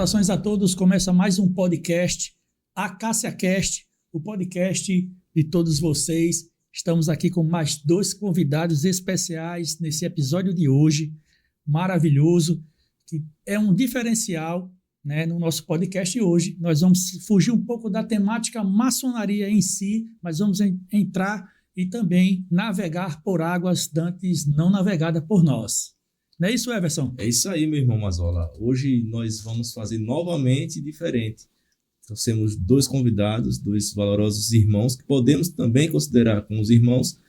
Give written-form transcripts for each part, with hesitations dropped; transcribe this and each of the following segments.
Saudações a todos, começa mais um podcast, Acácia Cast, o podcast de todos vocês. Estamos aqui com mais dois convidados especiais nesse episódio de hoje, maravilhoso, que é um diferencial, né, no nosso podcast de hoje. Nós vamos fugir um pouco da temática maçonaria em si, mas vamos entrar e também navegar por águas dantes não navegadas por nós. Não é isso, Everson? É isso aí, meu irmão Mazola. Hoje nós vamos fazer novamente diferente. Trouxemos dois convidados, dois valorosos irmãos, que podemos também considerar como os irmãos.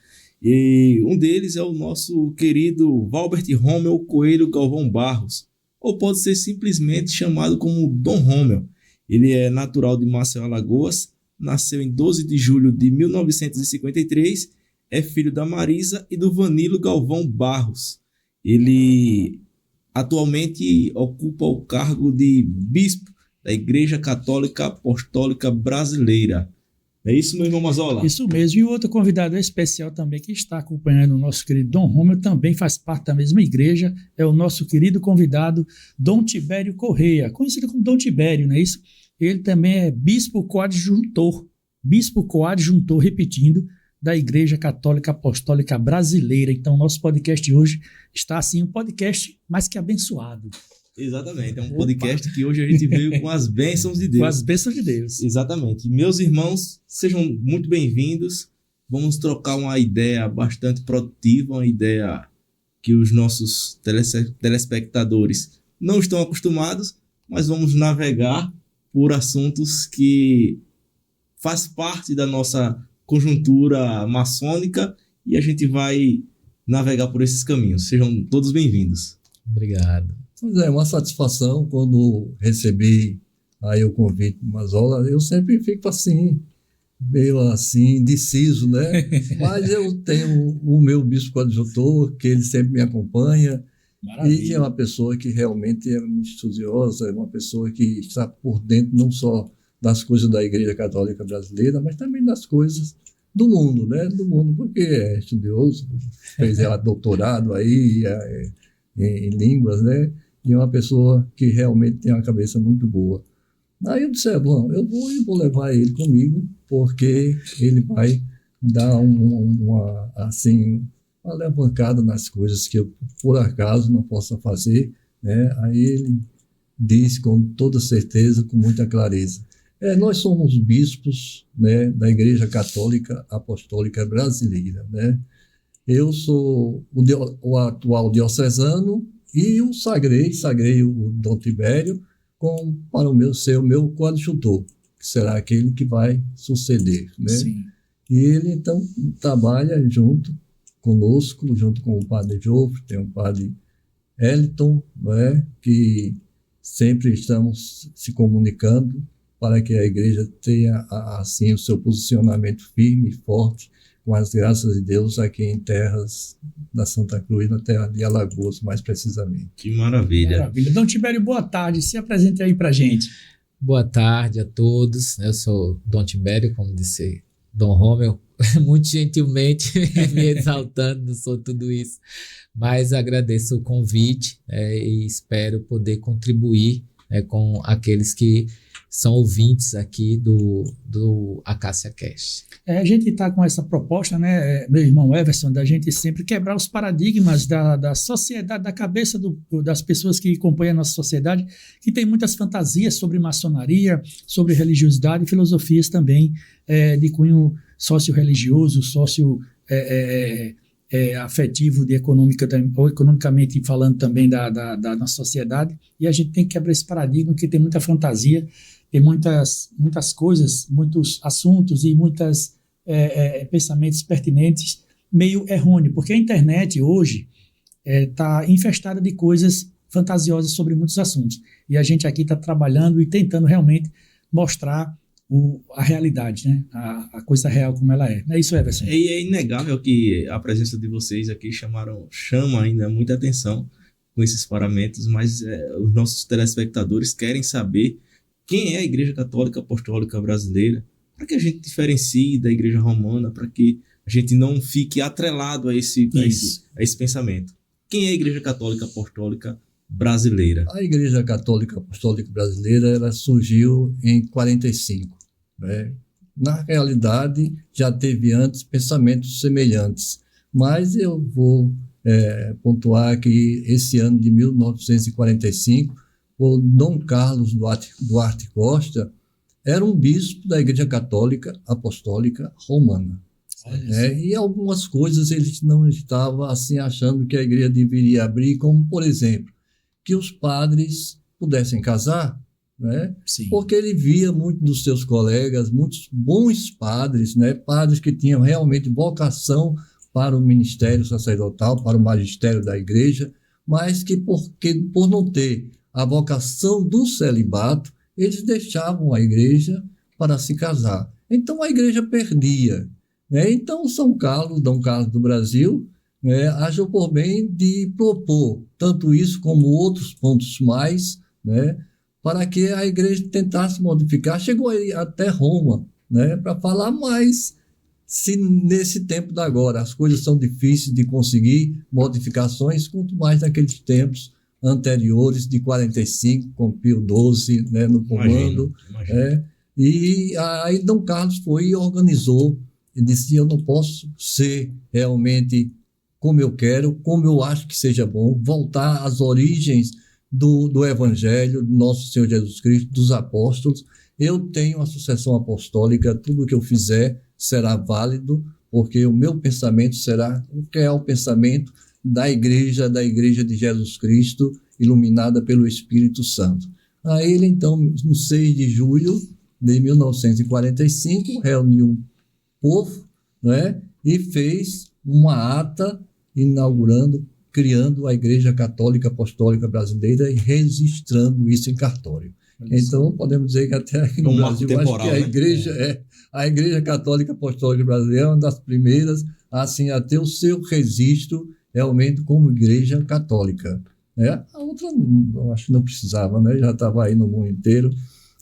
E um deles é o nosso querido Valbert Romeu Coelho Galvão Barros, ou pode ser simplesmente chamado como Dom Romeu. Ele é natural de Maceió, Alagoas, nasceu em 12 de julho de 1953, é filho da Marisa e do Vanilo Galvão Barros. Ele atualmente ocupa o cargo de bispo da Igreja Católica Apostólica Brasileira. É isso, meu irmão Mazola? Isso mesmo. E o outro convidado especial também que está acompanhando o nosso querido Dom Romeu, também faz parte da mesma igreja, é o nosso querido convidado Dom Tibério Correia, conhecido como Dom Tibério, não é isso? Ele também é bispo coadjuntor, repetindo, da Igreja Católica Apostólica Brasileira. Então, nosso podcast de hoje está, assim, um podcast mais que abençoado. Exatamente, é um podcast que hoje a gente veio com as bênçãos de Deus. Com as bênçãos de Deus. Exatamente. Meus irmãos, sejam muito bem-vindos. Vamos trocar uma ideia bastante produtiva, uma ideia que os nossos telespectadores não estão acostumados, mas vamos navegar por assuntos que faz parte da nossa conjuntura maçônica e a gente vai navegar por esses caminhos. Sejam todos bem-vindos. Obrigado. Pois é, uma satisfação quando recebi aí o convite do Mazola. Eu sempre fico assim, meio assim, indeciso, né? Mas eu tenho o meu bispo coadjutor, que ele sempre me acompanha. Maravilha. E é uma pessoa que realmente é muito estudiosa, é uma pessoa que está por dentro não só das coisas da Igreja Católica Brasileira, mas também das coisas do mundo, né? Do mundo, porque é estudioso, fez doutorado aí em línguas, né? E é uma pessoa que realmente tem uma cabeça muito boa. Aí eu disse, bom, eu vou levar ele comigo, porque ele vai dar uma alavancada nas coisas que eu, por acaso, não possa fazer, né? Aí ele diz com toda certeza, com muita clareza. Nós somos bispos, né, da Igreja Católica Apostólica Brasileira, né? Eu sou o atual diocesano e o sagrei o Dom Tibério para ser o meu coadjutor, que será aquele que vai suceder, né? Sim. E ele, então, trabalha junto conosco, junto com o padre Jofre, tem o padre Eliton, né, que sempre estamos se comunicando para que a igreja tenha, assim, o seu posicionamento firme e forte, com as graças de Deus, aqui em terras da Santa Cruz, na terra de Alagoas, mais precisamente. Que maravilha. Maravilha. Dom Tibério, boa tarde. Se apresente aí pra gente. Boa tarde a todos. Eu sou Dom Tibério, como disse Dom Romeu, muito gentilmente me exaltando, não sou tudo isso, mas agradeço o convite e espero poder contribuir com aqueles que são ouvintes aqui do Acácia Cast. A gente está com essa proposta, né, meu irmão Everson, da gente sempre quebrar os paradigmas da sociedade, da cabeça das pessoas que acompanham a nossa sociedade, que tem muitas fantasias sobre maçonaria, sobre religiosidade e filosofias também de cunho socio-religioso, afetivo, ou economicamente falando também da nossa sociedade, e a gente tem que quebrar esse paradigma, que tem muita fantasia, tem muitas coisas, muitos assuntos e muitos pensamentos pertinentes meio errôneos, porque a internet hoje está infestada de coisas fantasiosas sobre muitos assuntos, e a gente aqui está trabalhando e tentando realmente mostrar a realidade, né? A coisa real como ela é. Não é isso, Everson? E é inegável que a presença de vocês aqui chama ainda muita atenção com esses parâmetros, mas os nossos telespectadores querem saber quem é a Igreja Católica Apostólica Brasileira, para que a gente diferencie da Igreja Romana, para que a gente não fique atrelado a esse pensamento. Quem é a Igreja Católica Apostólica brasileira? A Igreja Católica Apostólica Brasileira ela surgiu em 45, né? Na realidade, já teve antes pensamentos semelhantes, mas eu vou pontuar que esse ano de 1945, o Dom Carlos Duarte Costa era um bispo da Igreja Católica Apostólica Romana. E algumas coisas ele não estava assim, achando que a igreja deveria abrir, como, por exemplo, que os padres pudessem casar, né? Sim. Porque ele via muitos dos seus colegas, muitos bons padres, né? Padres que tinham realmente vocação para o ministério sacerdotal, para o magistério da igreja, mas que por não ter a vocação do celibato, eles deixavam a igreja para se casar. Então a igreja perdia, né? Então Dom Carlos do Brasil, né, achou por bem de propor tanto isso como outros pontos mais, né, para que a igreja tentasse modificar. Chegou aí até Roma, né, para falar mais. Se nesse tempo da agora as coisas são difíceis de conseguir modificações, quanto mais naqueles tempos anteriores, de 45, com Pio XII, né, no comando. Imagino. E aí Dom Carlos foi e organizou, e disse: eu não posso ser realmente como eu quero, como eu acho que seja bom, voltar às origens do Evangelho, do nosso Senhor Jesus Cristo, dos apóstolos. Eu tenho a sucessão apostólica, tudo o que eu fizer será válido, porque o meu pensamento será o que é o pensamento da igreja de Jesus Cristo, iluminada pelo Espírito Santo. Aí ele, então, no 6 de julho de 1945, reuniu um povo, né, e fez uma ata criando a Igreja Católica Apostólica Brasileira e registrando isso em cartório. Então, podemos dizer que até aqui no Brasil, acho que a Igreja Católica Apostólica Brasileira é uma das primeiras assim, a ter o seu registro realmente como Igreja Católica. Né? A outra, eu acho que não precisava, né? Já estava aí no mundo inteiro.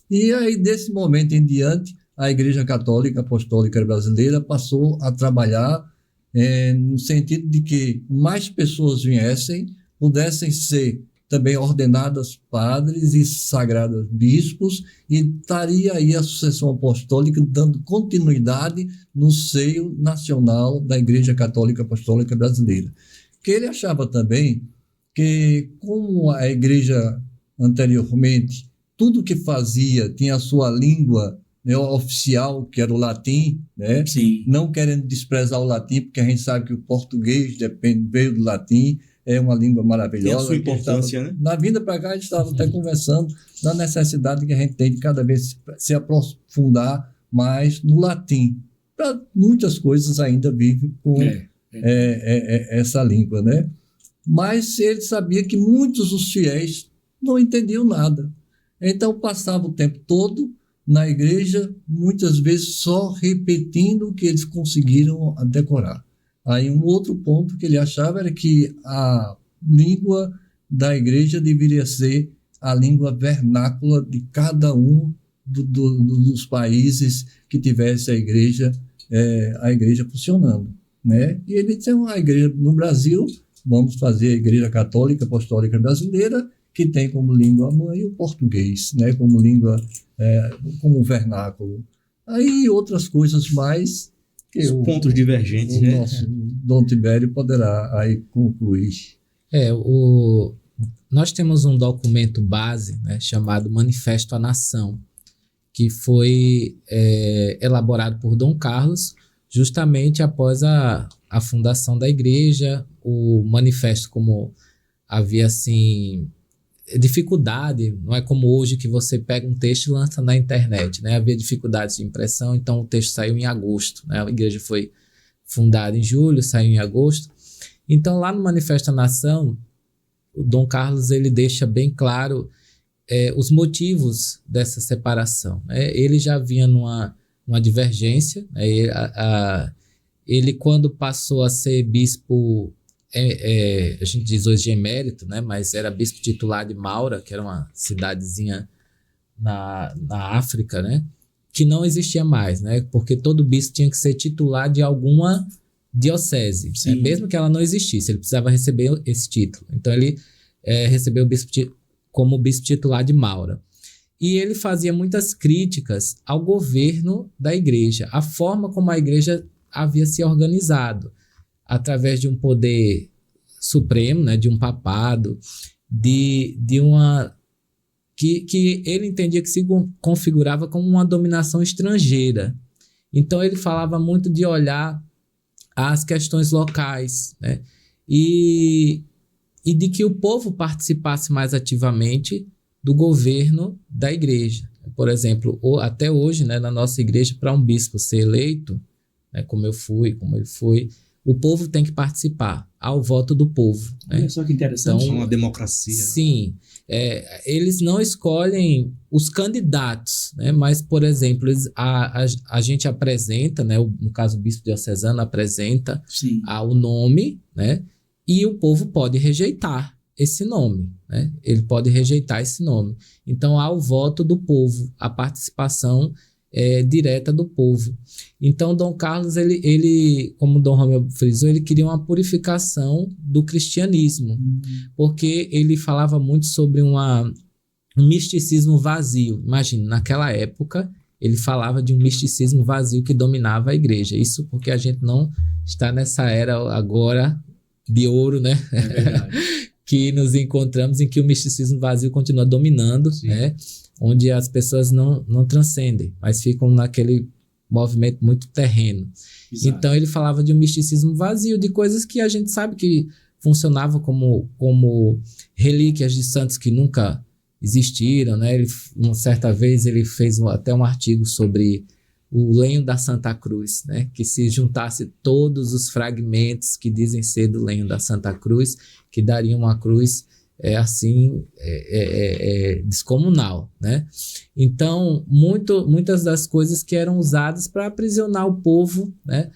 E aí, desse momento em diante, a Igreja Católica Apostólica Brasileira passou a trabalhar no sentido de que mais pessoas viessem, pudessem ser também ordenadas padres e sagradas bispos, e estaria aí a sucessão apostólica dando continuidade no seio nacional da Igreja Católica Apostólica Brasileira. Que ele achava também que, como a igreja anteriormente, tudo que fazia tinha a sua língua, né, oficial, que era o latim, né? Sim. Não querendo desprezar o latim, porque a gente sabe que o português veio do latim, é uma língua maravilhosa. Tem a sua importância, né? Na vinda para cá, a gente estava até conversando da necessidade que a gente tem de cada vez se aprofundar mais no latim. Para muitas coisas ainda vive com essa língua, né? Mas ele sabia que muitos dos fiéis não entendiam nada. Então, passava o tempo todo na igreja, muitas vezes só repetindo o que eles conseguiram decorar. Aí um outro ponto que ele achava era que a língua da igreja deveria ser a língua vernácula de cada um dos países que tivesse a igreja funcionando, né? E ele disse: a igreja no Brasil, vamos fazer a Igreja Católica Apostólica Brasileira, que tem como língua mãe o português, né? Como língua, como vernáculo. Aí outras coisas mais que os pontos divergentes, né? Nosso Dom Tibério poderá aí concluir. Nós temos um documento base, né, chamado Manifesto à Nação, que foi elaborado por Dom Carlos justamente após a fundação da igreja. O manifesto, como havia assim dificuldade, não é como hoje que você pega um texto e lança na internet, né? Havia dificuldades de impressão, então o texto saiu em agosto, né? A igreja foi fundada em julho, saiu em agosto. Então lá no Manifesto à Nação, o Dom Carlos ele deixa bem claro os motivos dessa separação, né? Ele já vinha numa divergência, né? Ele quando passou a ser bispo, a gente diz hoje emérito, né? Mas era bispo titular de Maura, que era uma cidadezinha na África, né? Que não existia mais, né? Porque todo bispo tinha que ser titular de alguma diocese, né? Mesmo que ela não existisse, ele precisava receber esse título. Então ele recebeu como bispo titular de Maura. E ele fazia muitas críticas ao governo da igreja, a forma como a igreja havia se organizado, através de um poder supremo, né, de um papado, de uma... Que ele entendia que se configurava como uma dominação estrangeira. Então ele falava muito de olhar as questões locais, né, e de que o povo participasse mais ativamente do governo da igreja. Por exemplo, até hoje, né, na nossa igreja, para um bispo ser eleito, né, como ele foi, o povo tem que participar, ao voto do povo. Né? Olha só que interessante. Então, uma democracia. Sim. Eles não escolhem os candidatos, né? Mas, por exemplo, a gente apresenta, né? No caso, o bispo diocesano apresenta o nome, né? E o povo pode rejeitar esse nome, né? Ele pode rejeitar esse nome. Então, há o voto do povo, a participação direta do povo. Então, Dom Carlos, ele, como Dom Romeu frisou, ele queria uma purificação do cristianismo, porque ele falava muito sobre um misticismo vazio. Imagina, naquela época, ele falava de um misticismo vazio que dominava a igreja. Isso porque a gente não está nessa era agora de ouro, né? É verdade. Que nos encontramos em que o misticismo vazio continua dominando, né? Onde as pessoas não transcendem, mas ficam naquele movimento muito terreno. Exato. Então ele falava de um misticismo vazio, de coisas que a gente sabe que funcionavam como relíquias de santos que nunca existiram, né? Uma certa vez ele fez até um artigo sobre o lenho da Santa Cruz, né? Que se juntasse todos os fragmentos que dizem ser do lenho da Santa Cruz, que daria uma cruz descomunal, né? Então, muitas das coisas que eram usadas para aprisionar o povo, né?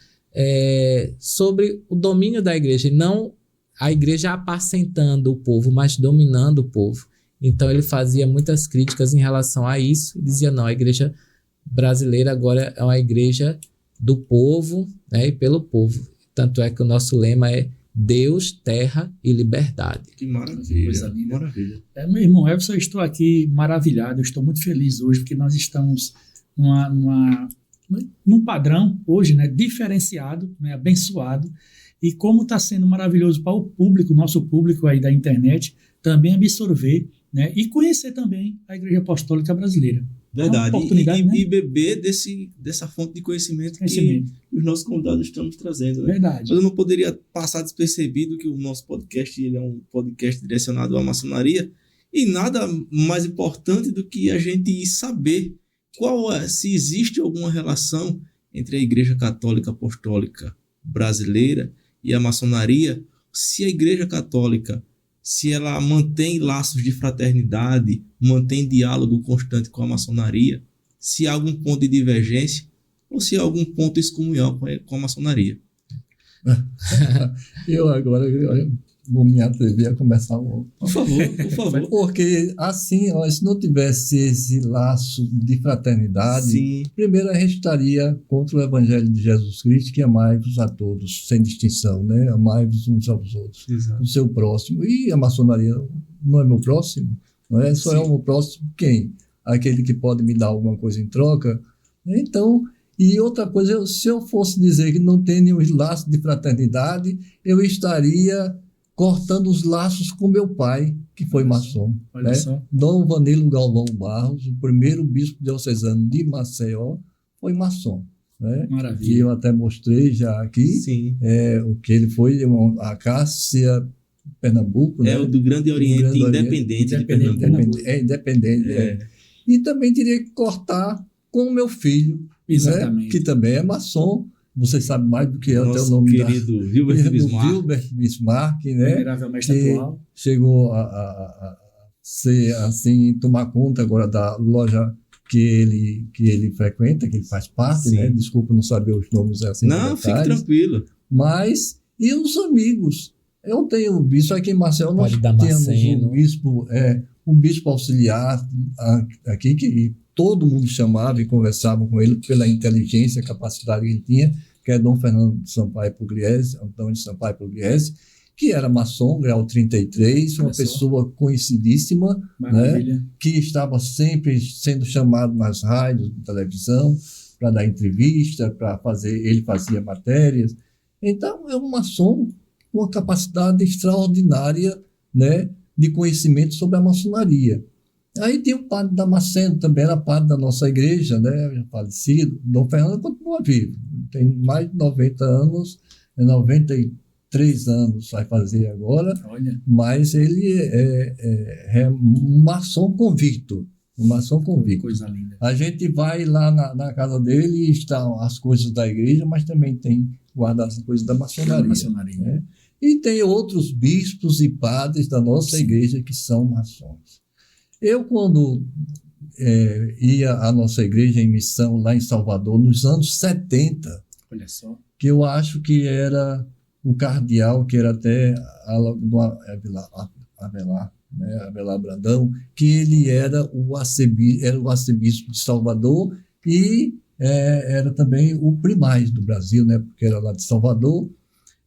Sobre o domínio da igreja, e não a igreja apacentando o povo, mas dominando o povo. Então, ele fazia muitas críticas em relação a isso, e dizia, não, a igreja brasileira agora é uma igreja do povo, né? E pelo povo. Tanto é que o nosso lema é Deus, terra e liberdade. Que maravilha. Coisa linda. Maravilha. Meu irmão Everson, eu estou aqui maravilhado, eu estou muito feliz hoje, porque nós estamos num padrão hoje, né, diferenciado, né, abençoado, e como está sendo maravilhoso para o público, nosso público aí da internet, também absorver, né, e conhecer também a Igreja Apostólica Brasileira. Verdade, oportunidade, e beber dessa fonte de conhecimento que os nossos convidados estão nos trazendo. Né? Verdade. Mas eu não poderia passar despercebido que o nosso podcast ele é um podcast direcionado à maçonaria, e nada mais importante do que a gente saber se existe alguma relação entre a Igreja Católica Apostólica Brasileira e a maçonaria, se a Igreja Católica, se ela mantém laços de fraternidade, mantém diálogo constante com a maçonaria, se há algum ponto de divergência ou se há algum ponto de excomunhão com a maçonaria. Eu agora vou me atrever a começar logo. Por favor. Porque assim, se não tivesse esse laço de fraternidade, sim, primeiro a gente estaria contra o Evangelho de Jesus Cristo, que amai-vos a todos, sem distinção, né? Amai-vos uns aos outros, exato, o seu próximo. E a maçonaria não é meu próximo, não é? Só sim, é o meu próximo quem? Aquele que pode me dar alguma coisa em troca. Então, e outra coisa, se eu fosse dizer que não tem nenhum laço de fraternidade, eu estaria cortando os laços com meu pai, que foi maçom. Olha né? só. Dom Vanilo Galvão Barros, o primeiro bispo diocesano de Maceió, foi maçom. Né? Maravilha. Que eu até mostrei já aqui, sim, o que ele foi, a Cássia, Pernambuco. É né? o do Grande Oriente, Grande Independente de Pernambuco. É independente. E também teria que cortar com o meu filho, Exatamente. Né? Que também é maçom. Vocês sabem mais do que eu, até o nome querido Wilbert Bismarck. Wilbert Bismarck, né? Venerável mestre atual. Chegou a ser assim, tomar conta agora da loja que ele frequenta, que ele faz parte, né? Desculpa não saber os nomes assim. Não, fique tranquilo. Mas, e os amigos? Eu tenho visto aqui em Maceió, nós temos um bispo auxiliar aqui, que todo mundo chamava e conversava com ele pela inteligência, capacidade que ele tinha, que é Dom Fernando de Sampaio Pugliese, Antônio de Sampaio Pugliese, que era maçom, grau 33, uma Olha só. pessoa conhecidíssima, Maravilha. que estava sempre sendo chamado nas rádios, na televisão, para dar entrevista, ele fazia matérias. Então, é um maçom com uma capacidade extraordinária, né, de conhecimento sobre a maçonaria. Aí tem o padre Damasceno, também era padre da nossa igreja, né, falecido. Dom Fernando continua vivo, tem mais de 90 anos, 93 anos vai fazer agora, Olha. mas ele é um maçom convicto. Um maçom convicto. Coisa linda. A gente vai lá na casa dele e estão as coisas da igreja, mas também tem guardado as coisas da maçonaria. Maçonaria. Né? E tem outros bispos e padres da nossa igreja que são maçons. Eu, quando ia à nossa igreja em missão lá em Salvador, nos anos 70, Olha só. que eu acho que era o cardeal, que era até Avelar, né, Avelar Brandão, que ele era o arcebispo de Salvador e era também o primaz do Brasil, né, porque era lá de Salvador.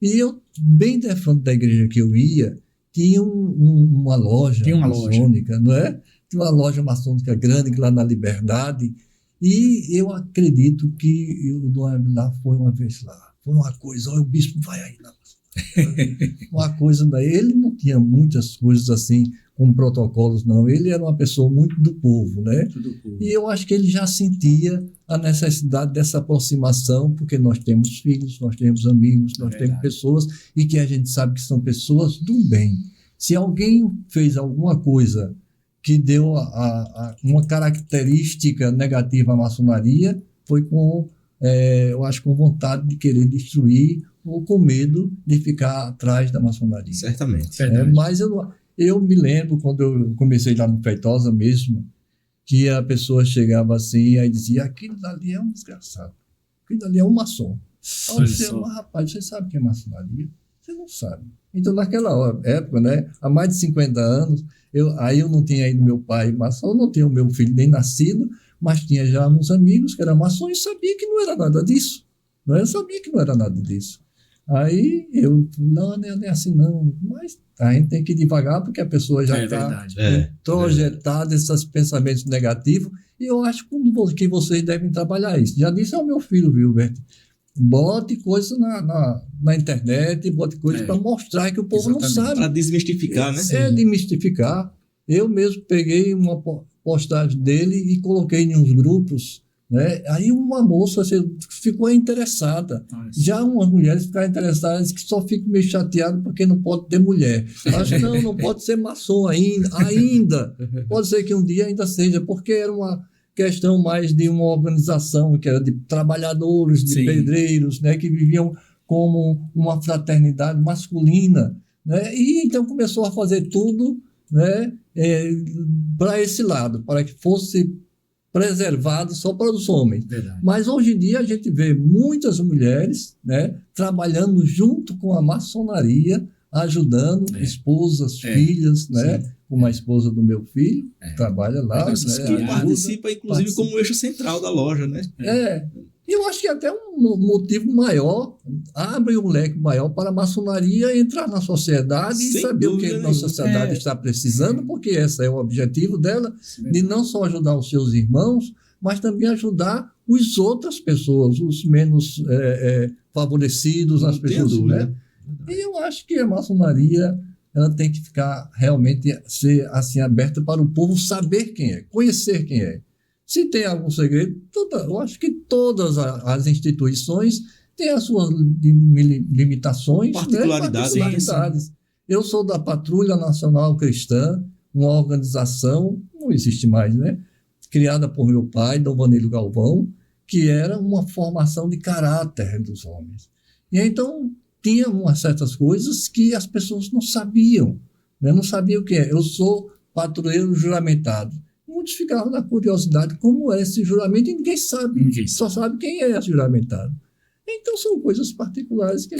E eu, bem de frente da igreja que eu ia, tinha uma loja maçônica, não é? Tinha uma loja maçônica grande lá na Liberdade, e eu acredito que o Dom Avelar foi uma vez lá. Foi uma coisa, olha, o bispo vai aí na uma coisa daí. Ele não tinha muitas coisas assim, com protocolos, não. Ele era uma pessoa muito do povo, né? E eu acho que ele já sentia a necessidade dessa aproximação, porque nós temos filhos, nós temos amigos, nós temos pessoas, e que a gente sabe que são pessoas do bem. Se alguém fez alguma coisa que deu uma característica negativa à maçonaria, foi eu acho, com vontade de querer destruir ou com medo de ficar atrás da maçonaria. Certamente. Mas eu me lembro, quando eu comecei lá no Feitosa mesmo, que a pessoa chegava assim e dizia: aquilo dali é um desgraçado, aquilo dali é um maçom. Aí você, mas rapaz, você sabe o que é maçonaria? Você não sabe. Então, naquela época, né, há mais de 50 anos, eu não tinha ainda meu pai maçom, não tinha o meu filho nem nascido, mas tinha já uns amigos que eram maçons e sabia que não era nada disso. Eu sabia que não era nada disso. Aí eu, não é assim não, mas a gente tem que ir devagar, porque a pessoa já está projetada esses pensamentos negativos, e eu acho que vocês devem trabalhar isso. Já disse ao meu filho, viu, Berto? Bote coisa na internet, bote coisa para mostrar que o povo não sabe. Para desmistificar, né? Desmistificar. Eu mesmo peguei uma postagem dele e coloquei em uns grupos, né? Aí uma moça ficou interessada. Já umas mulheres ficaram interessadas, que só ficam meio chateadas porque não pode ter mulher. Acho que não pode ser maçom ainda. Pode ser que um dia ainda seja, porque era uma questão mais de uma organização que era de trabalhadores, de pedreiros, né, que viviam como uma fraternidade masculina, né, e então começou a fazer tudo, né, para esse lado, para que fosse preservado só para os homens. Verdade. Mas hoje em dia a gente vê muitas mulheres, né, trabalhando junto com a maçonaria, ajudando esposas, filhas, né? Como a esposa do meu filho, trabalha lá. Que participa, inclusive, como eixo central da loja, né? Eu acho que até um motivo maior, abre um leque maior para a maçonaria entrar na sociedade e saber o que a nossa sociedade está precisando, porque esse é o objetivo dela, de não só ajudar os seus irmãos, mas também ajudar as outras pessoas, os menos favorecidos, as pessoas, né? E eu acho que a maçonaria, ela tem que ficar realmente ser assim aberta para o povo saber quem é, conhecer quem é. Se tem algum segredo, eu acho que todas as instituições têm as suas limitações, particularidades. Né? Eu sou da Patrulha Nacional Cristã, uma organização, não existe mais, né? Criada por meu pai, Dom Vanilo Galvão, que era uma formação de caráter dos homens. E então tinha umas certas coisas que as pessoas não sabiam, né? Não sabiam o que é. Eu sou patrulheiro juramentado. Muitos ficavam na curiosidade como é esse juramento e ninguém sabe. Só sabe quem é juramentado. Então são coisas particulares que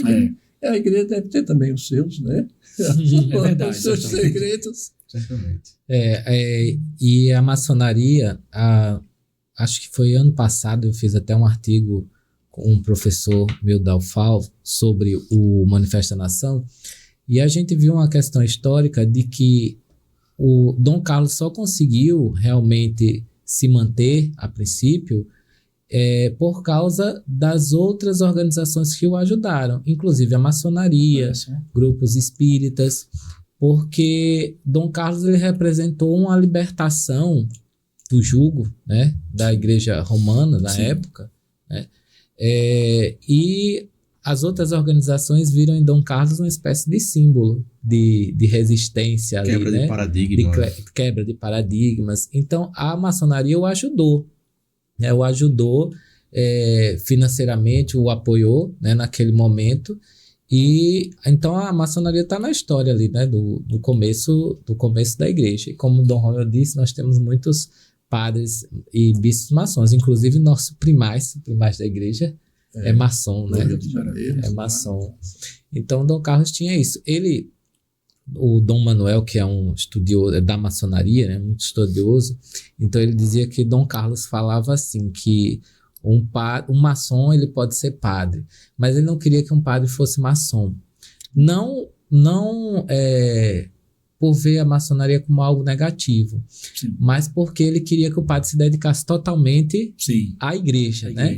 a igreja deve ter também os seus, né? É verdade, os seus segredos. Certamente. E a maçonaria, acho que foi ano passado, eu fiz até um artigo com um professor meu da UFAL sobre o Manifesto da Nação, E a gente viu uma questão histórica de que o Dom Carlos só conseguiu realmente se manter, a princípio, por causa das outras organizações que o ajudaram, inclusive a maçonaria, grupos espíritas, porque Dom Carlos ele representou uma libertação do jugo, né, da Igreja Romana na época, né, e as outras organizações viram em Dom Carlos uma espécie de símbolo de resistência, quebra ali, de né? paradigma. Quebra de paradigmas. Então, a maçonaria o ajudou. Né? O ajudou financeiramente, o apoiou, né, naquele momento. E então a maçonaria está na história ali, né, do começo da igreja. E como o Dom Romeu disse, nós temos muitos padres e bispos maçons. Inclusive, nosso primaz da igreja é maçom, né? É maçom. Então, Dom Carlos tinha isso. O Dom Manuel, que é um estudioso da maçonaria, né, muito estudioso, então ele dizia que Dom Carlos falava assim, que um maçom ele pode ser padre, mas ele não queria que um padre fosse maçom. Não por ver a maçonaria como algo negativo, sim, mas porque ele queria que o padre se dedicasse totalmente, sim, à igreja, né?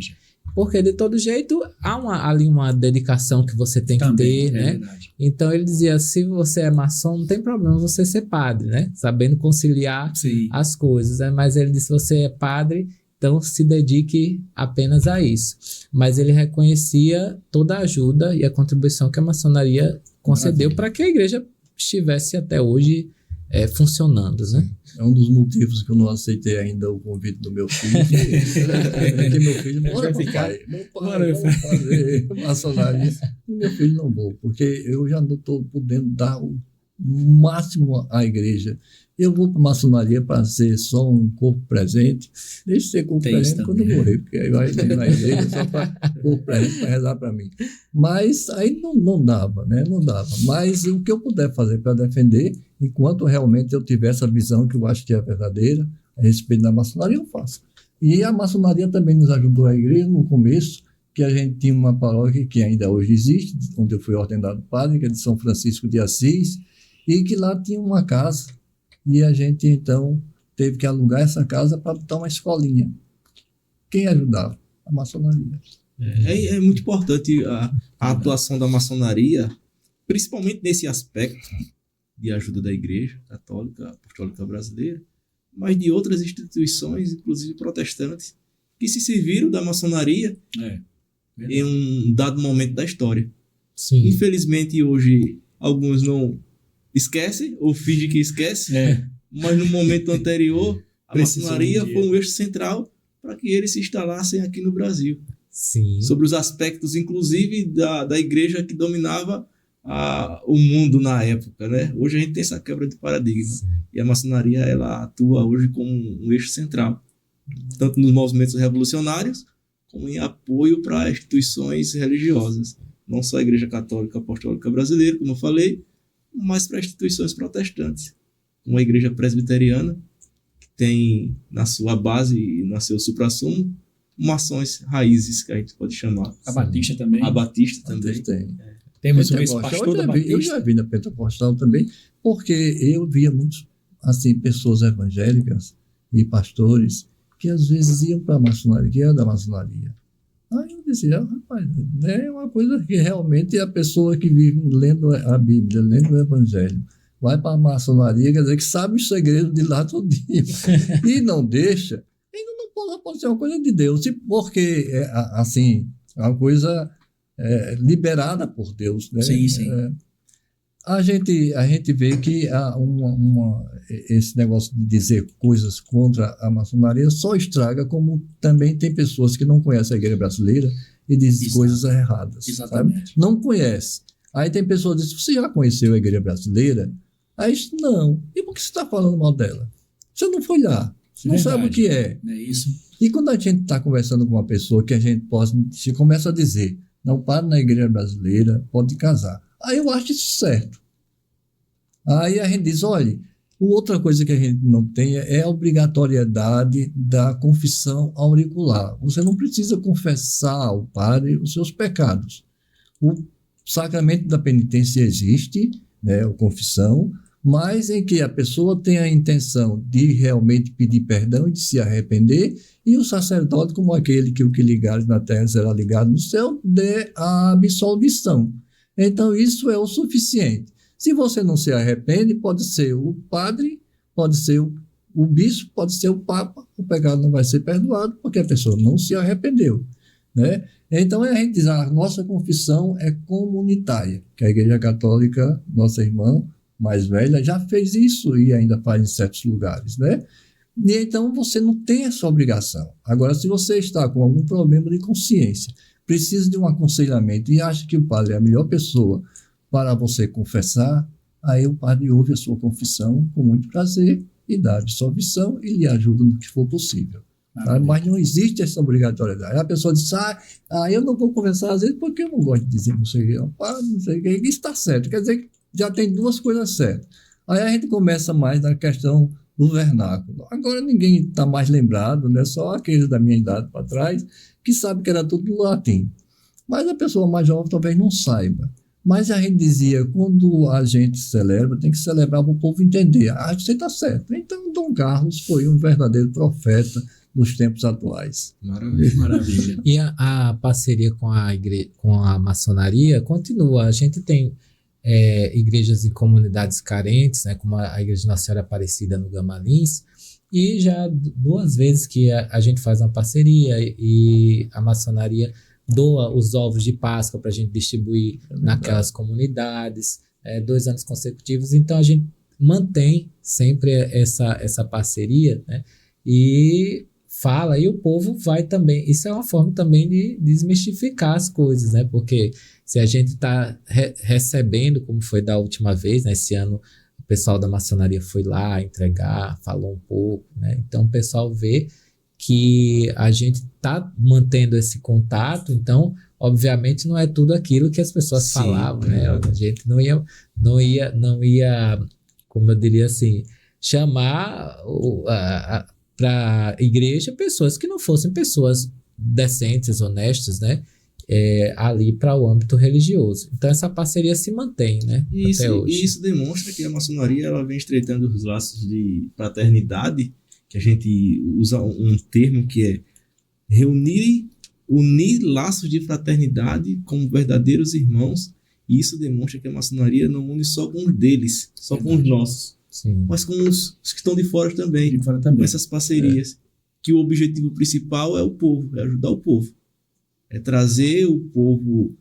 Porque, de todo jeito, há ali uma dedicação que você tem que ter, né? Verdade. Então, ele dizia, se você é maçom, não tem problema você ser padre, né? Sabendo conciliar, sim, as coisas, né? Mas ele disse, se você é padre, então se dedique apenas a isso. Mas ele reconhecia toda a ajuda e a contribuição que a maçonaria concedeu para que a igreja estivesse até hoje funcionando, né? É um dos motivos que eu não aceitei ainda o convite do meu filho. Porque meu filho, bora papai, vamos fazer maçonaria. E meu filho não vou, porque eu já não estou podendo dar o máximo à igreja. Eu vou para a maçonaria para ser só um corpo presente. Deixa de ser corpo presente quando eu morrer, porque aí vai na igreja só para corpo presente para rezar para mim. Mas aí não dava, né? Não dava. Mas o que eu puder fazer para defender, enquanto realmente eu tiver essa visão que eu acho que é verdadeira, a respeito da maçonaria, eu faço. E a maçonaria também nos ajudou a igreja no começo, que a gente tinha uma paróquia que ainda hoje existe, onde eu fui ordenado padre, que é de São Francisco de Assis, e que lá tinha uma casa. E a gente, então, teve que alugar essa casa para botar uma escolinha. Quem ajudava? A maçonaria. É muito importante a atuação da maçonaria, principalmente nesse aspecto de ajuda da Igreja Católica Apostólica Brasileira, mas de outras instituições, inclusive protestantes, que se serviram da maçonaria em um dado momento da história. Sim. Infelizmente, hoje, alguns não esquecem ou fingem que esquecem, mas no momento anterior, a maçonaria foi um eixo central para que eles se instalassem aqui no Brasil. Sim. Sobre os aspectos, inclusive, da igreja que dominava o mundo na época, né? Hoje a gente tem essa quebra de paradigma. Sim. E a maçonaria ela atua hoje como um eixo central, tanto nos movimentos revolucionários, como em apoio para instituições religiosas. Não só a Igreja Católica Apostólica Brasileira, como eu falei, mas para instituições protestantes. Uma igreja presbiteriana, que tem na sua base e no seu suprassumo, mações raízes, que a gente pode chamar. A Batista também. A Batista também. Temos um ex-pastor da Batista. Eu já vi na Pentecostal também, porque eu via muitos, assim, pessoas evangélicas e pastores que às vezes iam para a maçonaria, que era da maçonaria. Aí eu dizia, rapaz, é uma coisa que realmente a pessoa que vive lendo a Bíblia, lendo o Evangelho, vai para a maçonaria, quer dizer, que sabe os segredos de lá todinho e não deixa, ainda não pode ser uma coisa de Deus, porque assim, é uma coisa liberada por Deus, né? Sim, sim. A gente vê que esse negócio de dizer coisas contra a maçonaria só estraga, como também tem pessoas que não conhecem a igreja brasileira e dizem coisas erradas. Exatamente. Sabe? Não conhece. Aí tem pessoas que dizem, você já conheceu a igreja brasileira? Aí diz, não. E por que você está falando mal dela? Você não foi lá. Você não sabe o que é. É isso. E quando a gente está conversando com uma pessoa que a gente se começa a dizer, não para na igreja brasileira, pode casar. Aí eu acho isso certo. Aí a gente diz, olha, outra coisa que a gente não tem é a obrigatoriedade da confissão auricular. Você não precisa confessar ao padre os seus pecados. sacramento da penitência existe, né, a confissão, mas em que a pessoa tem a intenção de realmente pedir perdão e de se arrepender, e o sacerdote, como aquele que o que ligares na terra será ligado no céu, dê a absolvição. Então, isso é o suficiente. Se você não se arrepende, pode ser o padre, pode ser o bispo, pode ser o papa, o pecado não vai ser perdoado, porque a pessoa não se arrependeu, né? Então, a gente diz, a nossa confissão é comunitária, que a Igreja Católica, nossa irmã mais velha, já fez isso e ainda faz em certos lugares, né? E então, você não tem essa obrigação. Agora, se você está com algum problema de consciência, precisa de um aconselhamento e acha que o padre é a melhor pessoa para você confessar, aí o padre ouve a sua confissão com muito prazer e dá a absolvição e lhe ajuda no que for possível. Tá? Mas não existe essa obrigatoriedade. A pessoa diz, eu não vou conversar às vezes porque eu não gosto de dizer não sei o que, não sei o que, isso está certo. Quer dizer que já tem duas coisas certas. Aí a gente começa mais na questão do vernáculo. Agora ninguém está mais lembrado, né? Só aqueles da minha idade para trás, que sabe que era tudo no latim. Mas a pessoa mais jovem talvez não saiba. Mas a gente dizia, quando a gente celebra, tem que celebrar para o povo entender. Você está certo. Então, Dom Carlos foi um verdadeiro profeta nos tempos atuais. Maravilha. Maravilha. E a parceria com a maçonaria continua. A gente tem igrejas e comunidades carentes, né, como a Igreja Nossa Senhora Aparecida no Gamalins, e já 2 vezes que a gente faz uma parceria e a maçonaria doa os ovos de Páscoa para a gente distribuir naquelas comunidades, 2 anos consecutivos. Então, a gente mantém sempre essa parceria, né? E fala, e o povo vai também. Isso é uma forma também de desmistificar as coisas, né? Porque se a gente está recebendo, como foi da última vez, né? Esse ano o pessoal da maçonaria foi lá entregar, falou um pouco, né? Então o pessoal vê que a gente está mantendo esse contato, então obviamente não é tudo aquilo que as pessoas falavam, né? A gente não ia, como eu diria assim, chamar para a igreja pessoas que não fossem pessoas decentes, honestas, né? Ali para o âmbito religioso. Então essa parceria se mantém, né? Até hoje. E isso demonstra que a maçonaria ela vem estreitando os laços de fraternidade, que a gente usa um termo que é unir laços de fraternidade como verdadeiros irmãos, e isso demonstra que a maçonaria não une só com os deles, só com os nossos, Sim. mas com os que estão de fora também, com essas parcerias, que o objetivo principal é o povo, é ajudar o povo, é trazer o povo,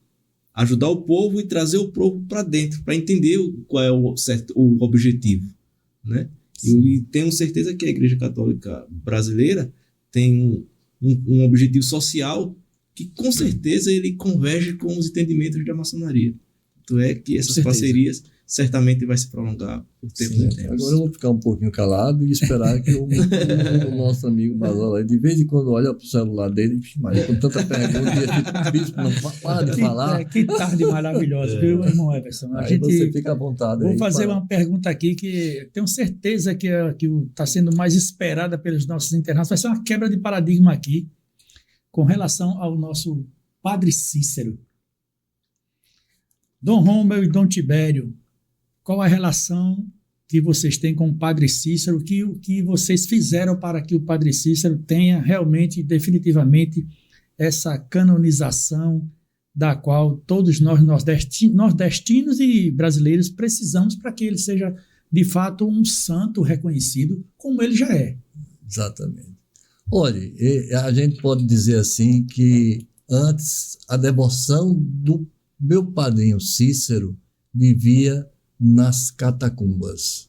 ajudar o povo e trazer o povo para dentro, para entender qual é o objetivo, né? E tenho certeza que a Igreja Católica Brasileira tem um objetivo social que com certeza ele converge com os entendimentos da maçonaria. Então é que essas parcerias certamente vai se prolongar por tempo e tempo. Agora eu vou ficar um pouquinho calado e esperar que o nosso amigo Mazola, de vez em quando, olha para o celular dele, mas com tanta pergunta, e bispo, não para de falar. Que tarde maravilhosa, viu, irmão Everson? Aí você fica à vontade. Vou fazer uma pergunta aqui que tenho certeza que está sendo mais esperada pelos nossos internautas. Vai ser uma quebra de paradigma aqui com relação ao nosso Padre Cícero. Dom Rômulo e Dom Tibério, qual a relação que vocês têm com o Padre Cícero? O que vocês fizeram para que o Padre Cícero tenha realmente, definitivamente, essa canonização da qual todos nós nordestinos e brasileiros precisamos para que ele seja, de fato, um santo reconhecido como ele já é? Exatamente. Olha, a gente pode dizer assim que antes a devoção do meu padrinho Cícero vivia nas catacumbas,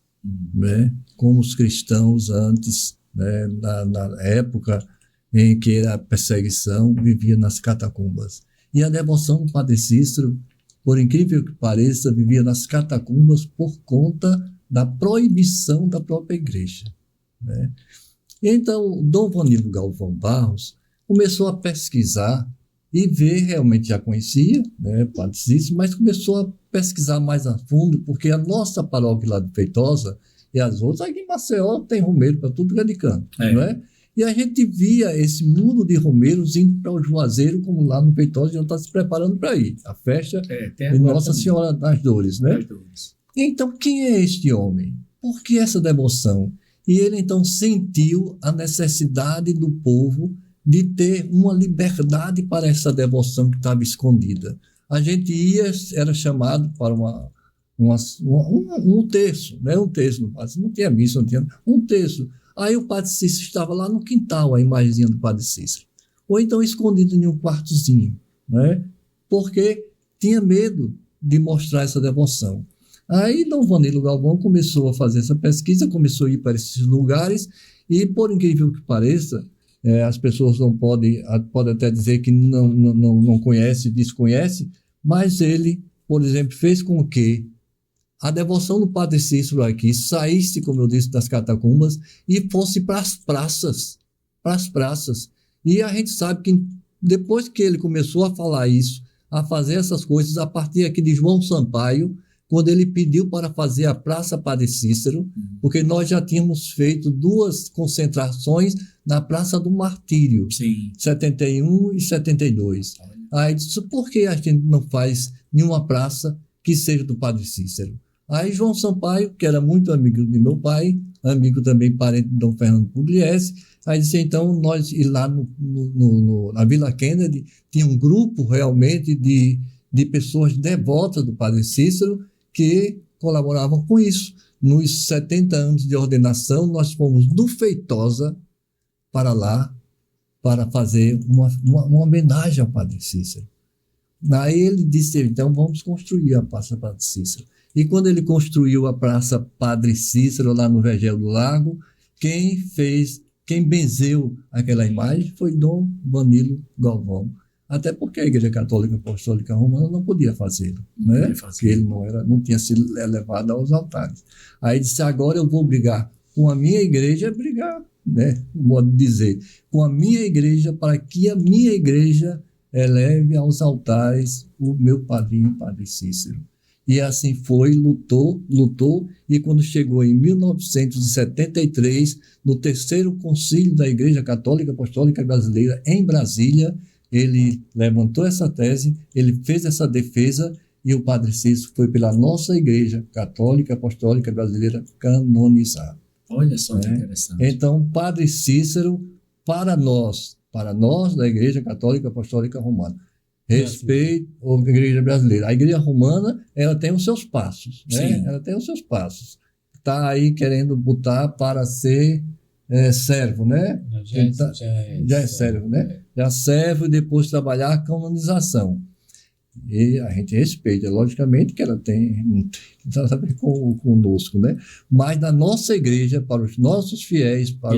né? Como os cristãos antes, né? na época em que era a perseguição, vivia nas catacumbas. E a devoção do Padre Cícero, por incrível que pareça, vivia nas catacumbas por conta da proibição da própria igreja, né? Então, Dom Vanilo Galvão Barros começou a pesquisar e ver, realmente já conhecia, né, Padre Cícero, mas começou a pesquisar mais a fundo, porque a nossa paróquia lá de Feitosa e as outras, aqui em Maceió tem romeiro para tudo que é de canto, não é? E a gente via esse mundo de romeiros indo para o Juazeiro, como lá no Feitosa, já está se preparando para ir. A festa de Nossa Senhora das Dores, né? Então, quem é este homem? Por que essa devoção? E ele, então, sentiu a necessidade do povo de ter uma liberdade para essa devoção que estava escondida. A gente era chamado para um terço, né? Um terço, não tinha missa, não tinha um terço. Aí o Padre Cícero estava lá no quintal, a imagenzinha do Padre Cícero. Ou então escondido em um quartozinho, né? Porque tinha medo de mostrar essa devoção. Aí Dom Vanilo Galvão começou a fazer essa pesquisa, começou a ir para esses lugares e, por incrível que pareça, as pessoas não podem até dizer que não conhece, desconhece, mas ele, por exemplo, fez com que a devoção do Padre Cícero aqui saísse, como eu disse, das catacumbas e fosse para as praças. E a gente sabe que depois que ele começou a falar isso, a fazer essas coisas, a partir aqui de João Sampaio, quando ele pediu para fazer a Praça Padre Cícero, porque nós já tínhamos feito 2 concentrações na Praça do Martírio, Sim. 71 e 72. Aí disse, por que a gente não faz nenhuma praça que seja do Padre Cícero? Aí João Sampaio, que era muito amigo de meu pai, amigo também parente de Dom Fernando Pugliese, aí disse, então, nós ir lá na Vila Kennedy, tinha um grupo realmente de pessoas devotas do Padre Cícero que colaboravam com isso. Nos 70 anos de ordenação, nós fomos do Feitosa para lá, para fazer uma homenagem ao Padre Cícero. Aí ele disse, então, vamos construir a Praça Padre Cícero. E quando ele construiu a Praça Padre Cícero, lá no Vergel do Lago, quem benzeu aquela imagem foi Dom Vanilo Galvão. Até porque a Igreja Católica Apostólica Romana não podia fazê-lo, né? Porque ele não tinha sido elevado aos altares. Aí disse, agora eu vou brigar com a minha igreja, né? O modo de dizer, com a minha igreja, para que a minha igreja eleve aos altares o meu padrinho, Padre Cícero. E assim foi, lutou, e quando chegou em 1973, no 3º Concílio da Igreja Católica Apostólica Brasileira, em Brasília, ele levantou essa tese, ele fez essa defesa, e o Padre Cícero foi pela nossa Igreja Católica Apostólica Brasileira canonizado. Olha só que interessante. Então, Padre Cícero, para nós da Igreja Católica Apostólica Romana, respeito à Igreja Brasileira. A Igreja Romana, ela tem os seus passos, né? Sim. Ela tem os seus passos. Está aí querendo botar para ser servo, né? Já é servo, né? Já servo e depois trabalhar a canonização. E a gente respeita, logicamente que ela tem nada a ver conosco, né? Mas na nossa igreja, para os nossos fiéis, para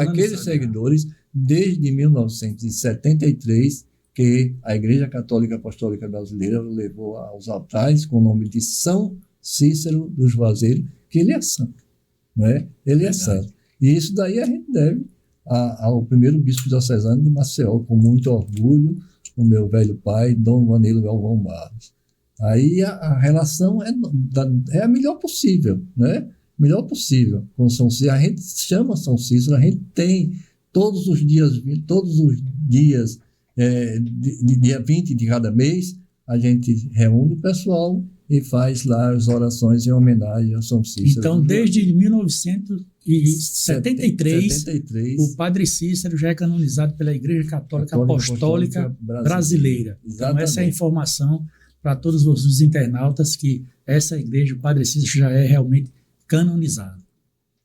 aqueles seguidores, desde 1973, que a Igreja Católica Apostólica Brasileira levou aos altares com o nome de São Cícero do Juazeiro, que ele é santo, né? Ele é santo. E isso daí a gente deve ao primeiro bispo diocesano de Maceió, com muito orgulho, o meu velho pai, Dom Vanilo Galvão Barros. Aí a relação é a melhor possível, né? Melhor possível. Com São Cícero, a gente chama São Cícero, a gente tem todos os dias, dia 20 de cada mês, a gente reúne o pessoal e faz lá as orações em homenagem a São Cícero. Então, desde 1973, o Padre Cícero já é canonizado pela Igreja Católica Apostólica Brasileira. Então, essa é a informação para todos os internautas, que essa igreja, o Padre Cícero, já é realmente canonizado.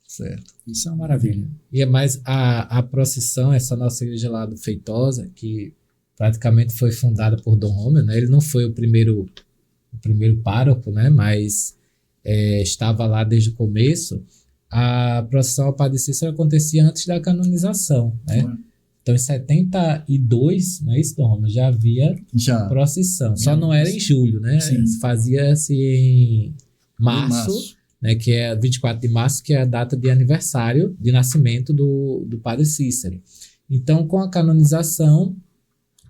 Certo. Isso é uma maravilha. E é mais a procissão, essa nossa igreja lá do Feitosa, que praticamente foi fundada por Dom Rômulo, né? Ele não foi o primeiro pároco, né? Mas estava lá desde o começo. A procissão ao Padre Cícero acontecia antes da canonização, né? Então, em 72, não é isso, Dom Rômulo? Já havia procissão. Só não era em julho, né? Fazia-se em março. Né, que é 24 de março, que é a data de aniversário de nascimento do Padre Cícero. Então, com a canonização,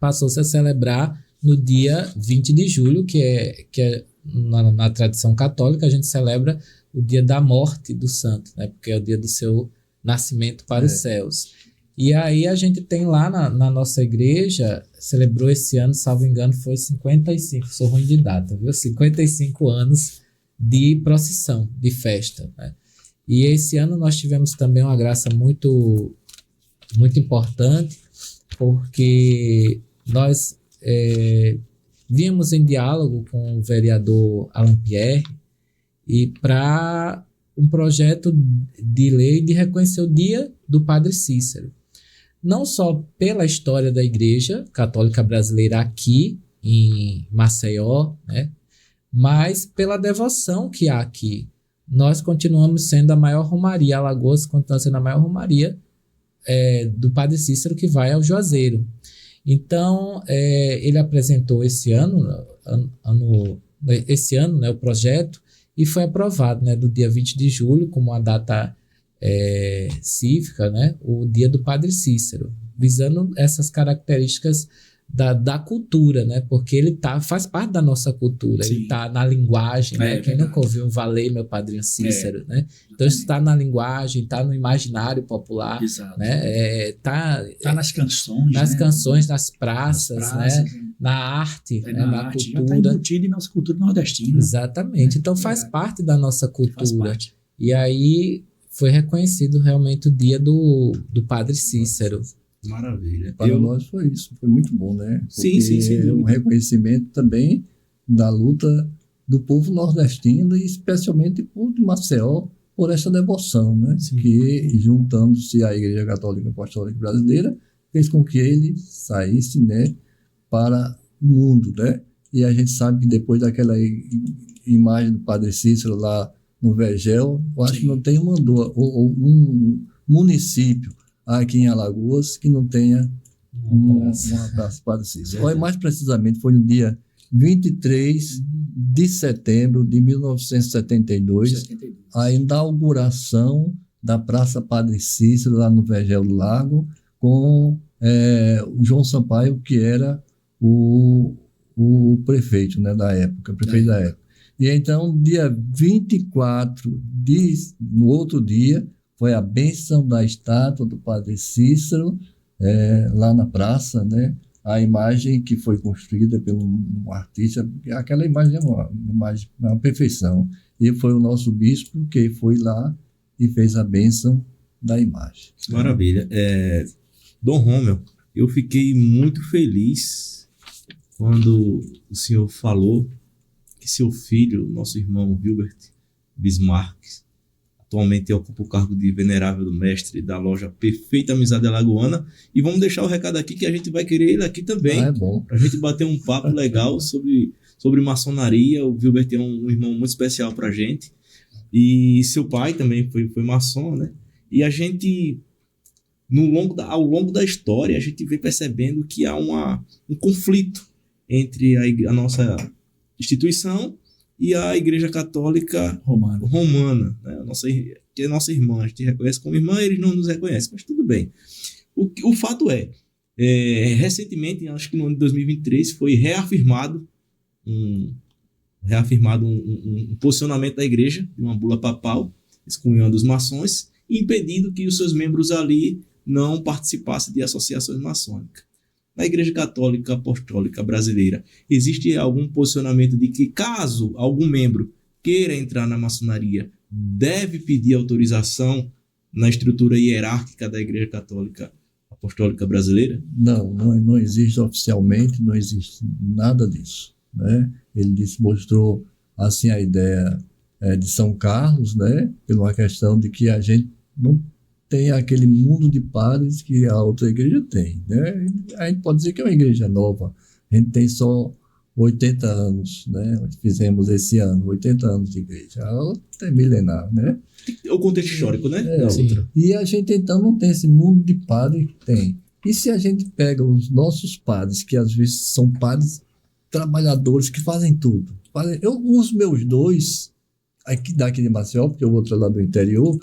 passou-se a celebrar no dia 20 de julho, que é na tradição católica, a gente celebra o dia da morte do santo, né, porque é o dia do seu nascimento para os céus. E aí a gente tem lá na nossa igreja, celebrou esse ano, salvo engano, foi 55, sou ruim de data, viu? 55 anos de procissão, de festa, né? E esse ano nós tivemos também uma graça muito, muito importante, porque nós vimos em diálogo com o vereador Alan Pierre e para um projeto de lei de reconhecer o Dia do Padre Cícero. Não só pela história da Igreja Católica Brasileira aqui em Maceió, né, mas pela devoção que há aqui. Nós continuamos sendo a maior romaria, Alagoas continua sendo a maior romaria do Padre Cícero que vai ao Juazeiro. Então, ele apresentou esse ano, né, o projeto, e foi aprovado, né, do dia 20 de julho, como uma data cívica, né, o Dia do Padre Cícero, visando essas características da cultura, né, porque ele faz parte da nossa cultura. Sim. Ele está na linguagem, né? Quem nunca ouviu um Valei, meu padrinho Cícero, né? Então isso está na linguagem, está no imaginário popular. Exato. Né? Tá nas canções, nas né? canções, nas praças, né? Na arte, né? Na arte, cultura. Já está embutido em nossa cultura nordestina. Exatamente. Então faz parte da nossa cultura. E aí foi reconhecido realmente o dia do Padre Cícero. Maravilha. Para nós foi isso, foi muito bom, né? Porque sim. É um reconhecimento também da luta do povo nordestino e especialmente por Maceió, por essa devoção, né? Sim. Que, juntando-se à Igreja Católica Apostólica Brasileira, fez com que ele saísse, né, para o mundo, né? E a gente sabe que depois daquela imagem do Padre Cícero lá no Vergel, eu acho que não tem um município aqui em Alagoas que não tenha uma praça Padre Cícero. Olha, mais precisamente, foi no dia 23 de setembro de 1972, a inauguração da Praça Padre Cícero, lá no Vergel do Lago, com o João Sampaio, que era o prefeito, né, da época, prefeito da época. E então, dia 24, no outro dia, foi a bênção da estátua do Padre Cícero, lá na praça, né? A imagem que foi construída por um artista, aquela imagem é uma perfeição. E foi o nosso bispo que foi lá e fez a bênção da imagem. Maravilha. Dom Rômel, eu fiquei muito feliz quando o senhor falou que seu filho, nosso irmão Wilbert Bismarck, atualmente ocupa o cargo de venerável do mestre da loja Perfeita Amizade Alagoana. E vamos deixar o recado aqui que a gente vai querer ele aqui também. É bom. Para a gente bater um papo legal sobre maçonaria. O Wilbert é um irmão muito especial para a gente. E seu pai também foi maçom, né? E a gente, ao longo da história, a gente vem percebendo que há um conflito entre a nossa instituição e a Igreja Católica Romana, né? Que é nossa irmã, a gente reconhece como irmã, eles não nos reconhecem, mas tudo bem. O fato recentemente, acho que no ano de 2023, foi reafirmado um posicionamento da Igreja, uma bula papal, excluindo os maçons, impedindo que os seus membros ali não participassem de associações maçônicas. Na Igreja Católica Apostólica Brasileira, existe algum posicionamento de que, caso algum membro queira entrar na maçonaria, deve pedir autorização na estrutura hierárquica da Igreja Católica Apostólica Brasileira? Não existe oficialmente, não existe nada disso, né? Ele mostrou assim a ideia de São Carlos, né? Por uma questão de que a gente não tem aquele mundo de padres que a outra igreja tem, né? A gente pode dizer que é uma igreja nova, a gente tem só 80 anos, né? Fizemos esse ano 80 anos de igreja, a outra é milenar, né? O contexto histórico, né? Outra. E a gente então não tem esse mundo de padre que tem. E se a gente pega os nossos padres, que às vezes são padres trabalhadores que fazem tudo. Os meus dois, daqui de Maceió, porque o outro é lá do interior,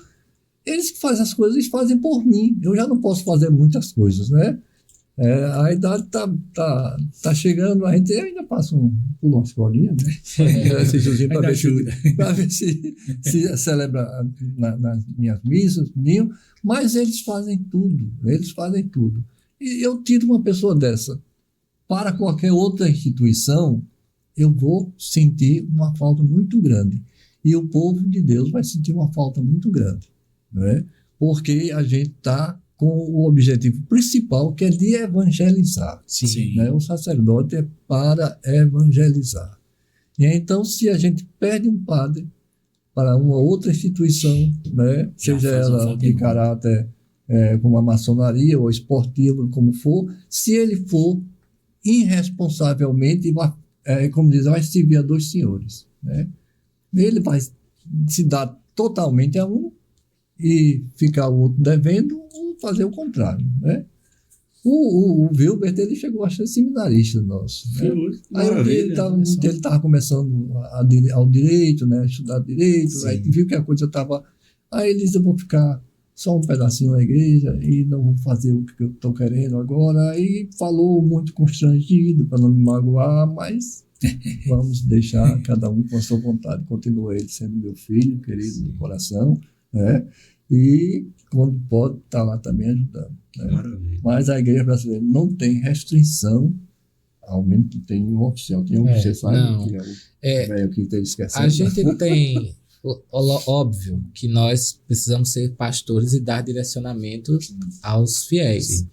eles que fazem as coisas, eles fazem por mim. Eu já não posso fazer muitas coisas, né? A idade tá chegando, a gente ainda passa por uma escolinha, né? Esse Josinho para ver se celebra nas minhas missas, mas eles fazem tudo. E eu tiro uma pessoa dessa para qualquer outra instituição, eu vou sentir uma falta muito grande. E o povo de Deus vai sentir uma falta muito grande, né? Porque a gente está com o objetivo principal, que é de evangelizar. Sim. Né? O sacerdote é para evangelizar. E então, se a gente perde um padre para uma outra instituição, né? Seja ela de caráter como a maçonaria ou esportiva, como for, se ele for irresponsavelmente, como diz, vai servir a dois senhores. Né? Ele vai se dar totalmente a um e ficar o outro devendo, ou fazer o contrário. Né? O Wilbert, ele chegou a ser seminarista nosso. Né? Aí ele estava começando ao direito, né? Estudar direito, sim. Aí viu que a coisa estava... Aí ele disse, eu vou ficar só um pedacinho na igreja e não vou fazer o que eu estou querendo agora. Aí falou muito constrangido para não me magoar, mas vamos deixar cada um com a sua vontade. Continua ele sendo meu filho, querido do coração, né? E quando pode, está lá também ajudando. Né? Mas a igreja brasileira não tem restrição, ao menos tem um oficial, tem um você sabe não. Que é o velho que está esquecendo. A gente tem, óbvio, que nós precisamos ser pastores e dar direcionamento aos fiéis. Sim.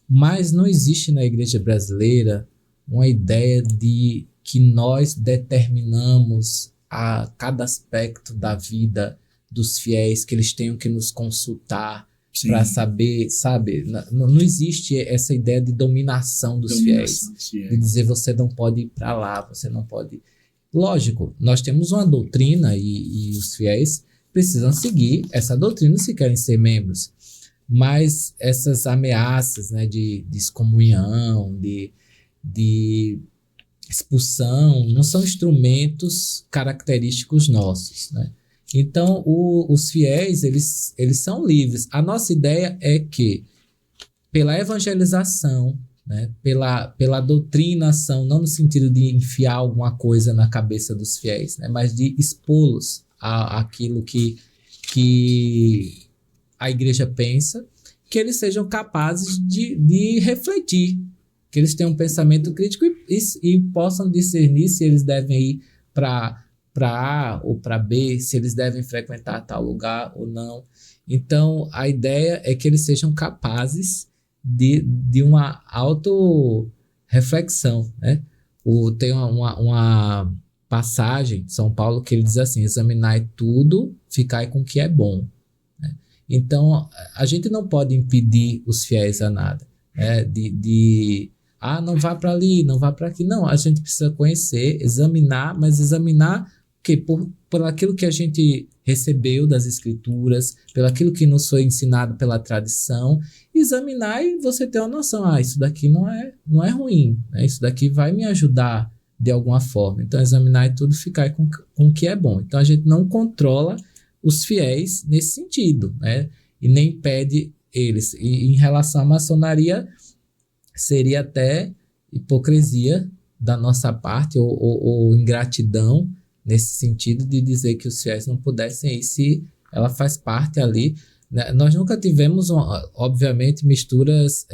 Mas não existe na igreja brasileira uma ideia de que nós determinamos a cada aspecto da vida dos fiéis, que eles tenham que nos consultar para saber, sabe? Não existe essa ideia de dominação dos fiéis. De dizer, você não pode ir para lá, você não pode... Lógico, nós temos uma doutrina e os fiéis precisam seguir essa doutrina se querem ser membros. Mas essas ameaças, né, de excomunhão, de expulsão, não são instrumentos característicos nossos, né? Então, os fiéis, eles são livres. A nossa ideia é que, pela evangelização, né, pela doutrinação, não no sentido de enfiar alguma coisa na cabeça dos fiéis, né, mas de expô-los àquilo que a igreja pensa, que eles sejam capazes de refletir, que eles tenham um pensamento crítico e possam discernir se eles devem ir para A ou para B, se eles devem frequentar tal lugar ou não. Então, a ideia é que eles sejam capazes de uma auto-reflexão, né? Tem uma passagem de São Paulo que ele diz assim, examinai tudo, ficai com o que é bom. Né? Então, a gente não pode impedir os fiéis a nada, né? Não vá para ali, não vá para aqui. Não, a gente precisa conhecer, examinar, mas examinar por aquilo que a gente recebeu das escrituras, pelo aquilo que nos foi ensinado pela tradição, examinar e você ter uma noção, isso daqui não é ruim, né? Isso daqui vai me ajudar de alguma forma. Então, examinar e tudo, ficar com o que é bom. Então, a gente não controla os fiéis nesse sentido, né? E nem impede eles. E em relação à maçonaria, seria até hipocrisia da nossa parte ou ingratidão nesse sentido de dizer que os fiéis não pudessem ir se ela faz parte ali. Né? Nós nunca tivemos, obviamente, misturas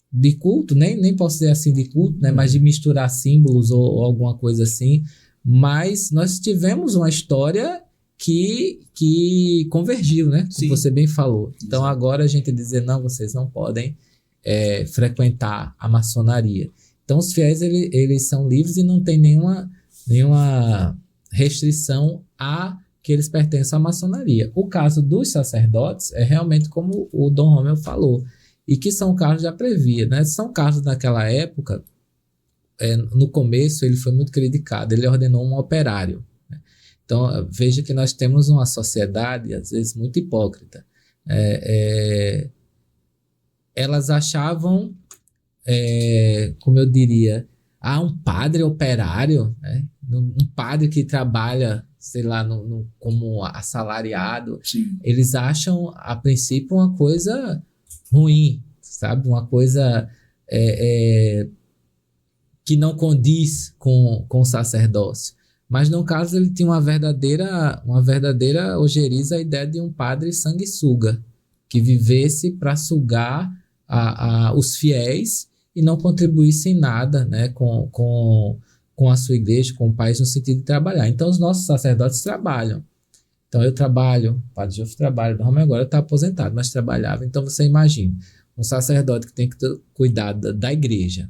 de culto, nem posso dizer assim de culto, né? Mas de misturar símbolos ou alguma coisa assim. Mas nós tivemos uma história que convergiu, né? Como você bem falou. Então agora a gente dizer, não, vocês não podem frequentar a maçonaria. Então os fiéis eles são livres e não tem nenhuma restrição a que eles pertencem à maçonaria. O caso dos sacerdotes é realmente como o Dom Romeu falou, e que São Carlos já previa, né? São Carlos naquela época, no começo ele foi muito criticado, ele ordenou um operário. Né? Então veja que nós temos uma sociedade às vezes muito hipócrita. Elas achavam, como eu diria, um padre operário, né? Um padre que trabalha, sei lá, como assalariado. Sim. Eles acham, a princípio, uma coisa ruim, sabe? Uma coisa que não condiz com o sacerdócio. Mas, no caso, ele tinha uma verdadeira ojeriza, a ideia de um padre sanguessuga, que vivesse para sugar os fiéis e não contribuísse em nada, né, com a sua igreja, com o país, no sentido de trabalhar. Então, os nossos sacerdotes trabalham. Então, eu trabalho, o padre Jofre trabalha, o Romeu agora está aposentado, mas trabalhava. Então, você imagina, um sacerdote que tem que cuidar da igreja,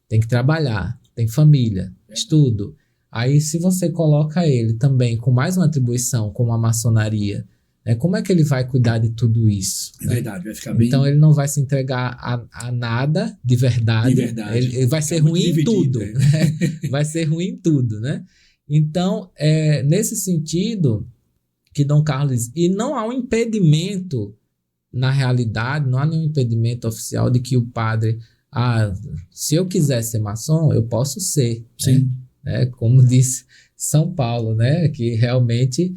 tem que trabalhar, tem família, estudo. Aí, se você coloca ele também com mais uma atribuição, como a maçonaria, né, como é que ele vai cuidar de tudo isso? É né? verdade, vai ficar bem... Então, ele não vai se entregar a nada de verdade. De verdade. Ele vai ser ruim em tudo. Né? Vai ser ruim em tudo, né? Então, nesse sentido, que Dom Carlos... E não há um impedimento, na realidade, não há nenhum impedimento oficial de que o padre... se eu quiser ser maçom, eu posso ser. Sim. Né? Como diz São Paulo, né? Que realmente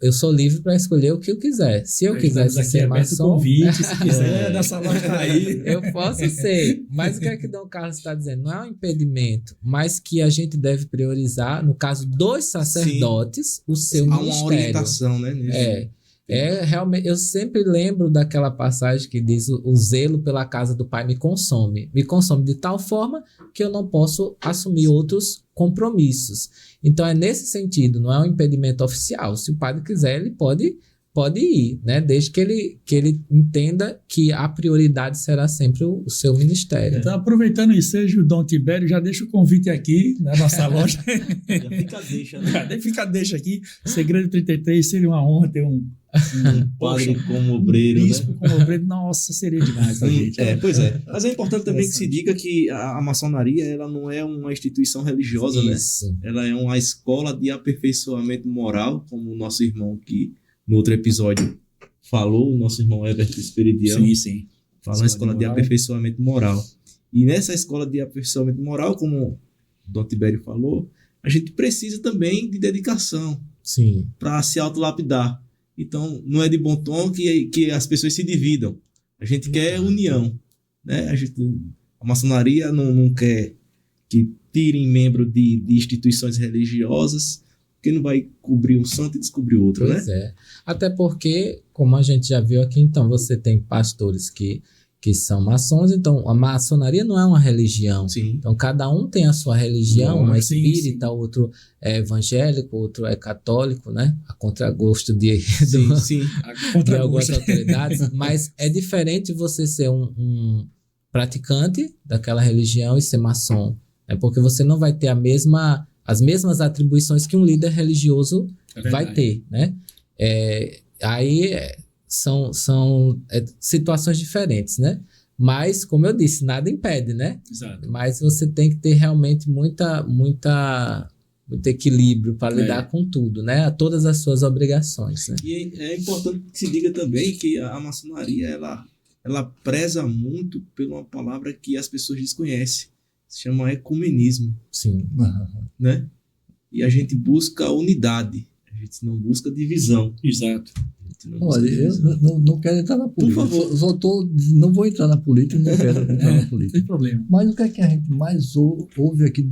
eu sou livre para escolher o que eu quiser. Se eu quisesse ser maçom, convite, se quiser, nessa loja aí. Eu posso ser. Mas o que é que Dom Carlos está dizendo? Não é um impedimento, mas que a gente deve priorizar, no caso dos sacerdotes, o seu Há ministério. uma orientação, né? Realmente, eu sempre lembro daquela passagem que diz: o zelo pela casa do Pai me consome de tal forma que eu não posso assumir outros compromissos. Então é nesse sentido, não é um impedimento oficial. Se o padre quiser, ele pode ir, né? Desde que ele entenda que a prioridade será sempre o seu ministério. Então, aproveitando o ensejo, Dom Tibério, já deixa o convite aqui na nossa loja. Já fica a deixa, né? Fica a deixa aqui. Segredo 33, seria uma honra ter um padre como obreiro, bispo né? como obreiro. Nossa, seria demais pra gente. Pois é. Mas é importante também que se diga que a maçonaria, ela não é uma instituição religiosa, Isso. né? Ela é uma escola de aperfeiçoamento moral, como o nosso irmão que no outro episódio falou, o nosso irmão Everton Esperidião. Sim. Fala uma escola de aperfeiçoamento moral. E nessa escola de aperfeiçoamento moral, como o Dom Tibério falou, a gente precisa também de dedicação para se autolapidar. Então, não é de bom tom que as pessoas se dividam. A gente quer união. Né? A maçonaria não quer que tirem membro de instituições religiosas, porque não vai cobrir um santo e descobrir outro, pois né? É. Até porque, como a gente já viu aqui, então você tem pastores que são maçons, então a maçonaria não é uma religião. Sim. Então cada um tem a sua religião, um é sim, espírita, outro é evangélico, outro é católico, né? A contragosto de algumas autoridades, mas é diferente você ser um praticante daquela religião e ser maçom, né? Porque você não vai ter as mesmas atribuições que um líder religioso vai ter, né? São situações diferentes, né? Mas, como eu disse, nada impede, né? Exato. Mas você tem que ter realmente muito equilíbrio para lidar com tudo, né? Todas as suas obrigações, né? E é importante que se diga também que a maçonaria, ela preza muito por uma palavra que as pessoas desconhecem. Se chama ecumenismo. Sim. Né? E a gente busca unidade. A gente não busca divisão. Exato. Olha, eu não quero entrar na política. Por favor. Não vou entrar na política, não quero entrar na política. Não tem problema. Mas o que é que a gente mais ouve aqui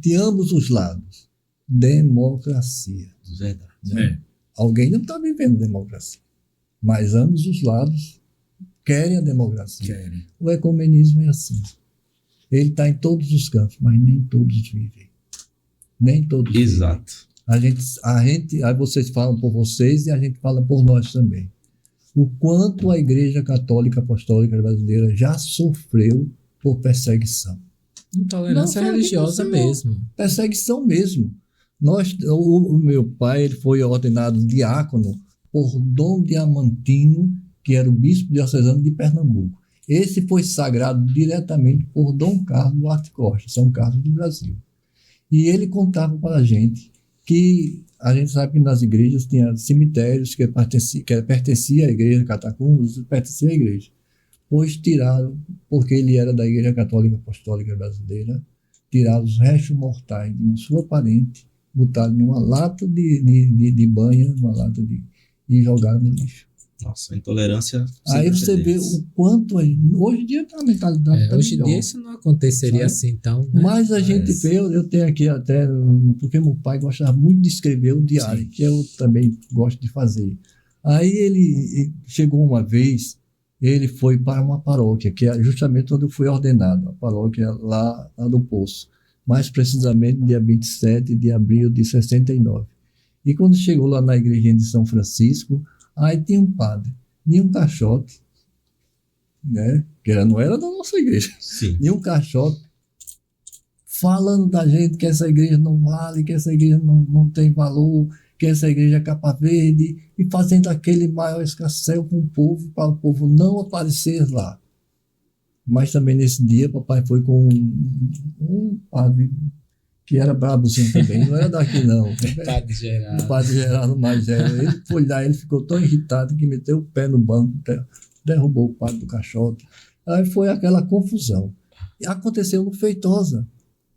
de ambos os lados? Democracia. Verdade. Né? Alguém não está vivendo democracia. Mas ambos os lados querem a democracia. O ecumenismo é assim. Ele está em todos os campos, mas nem todos vivem. Nem todos Exato. vivem. Aí vocês falam por vocês e a gente fala por nós também. O quanto a Igreja Católica Apostólica Brasileira já sofreu por perseguição. Intolerância religiosa mesmo. Perseguição mesmo. O meu pai ele foi ordenado diácono por Dom Diamantino, que era o bispo diocesano de Pernambuco. Esse foi sagrado diretamente por Dom Carlos Duarte Costa, São Carlos do Brasil. E ele contava para a gente que a gente sabe que nas igrejas tinha cemitérios que pertencia à igreja, catacumbas, pertencia à igreja. Pois tiraram, porque ele era da Igreja Católica Apostólica Brasileira, tiraram os restos mortais de uma sua parente, botaram em uma lata de banha, e jogaram no lixo. Nossa, a intolerância. Aí você vê o quanto hoje em dia a mentalidade está hoje em melhor. dia isso não aconteceria Sabe? assim, então. Né? Mas a gente vê, eu tenho aqui até, porque meu pai gostava muito de escrever o diário, que eu também gosto de fazer. Aí ele chegou uma vez, ele foi para uma paróquia, que é justamente onde eu fui ordenado, a paróquia lá do Poço, mais precisamente dia 27 de abril de 69. E quando chegou lá na igrejinha de São Francisco, aí tinha um padre, tinha um caixote, né, que não era da nossa igreja, Sim. tinha um caixote, falando da gente que essa igreja não vale, que essa igreja não tem valor, que essa igreja é capa verde, e fazendo aquele maior escarcéu com o povo, para o povo não aparecer lá. Mas também nesse dia, papai foi com um padre que era brabozinho também, não era daqui não. Padre Geraldo. O padre Geraldo Magelo. Ele foi lá, ele ficou tão irritado que meteu o pé no banco, derrubou o padre do caixote. Aí foi aquela confusão. E aconteceu no Feitosa.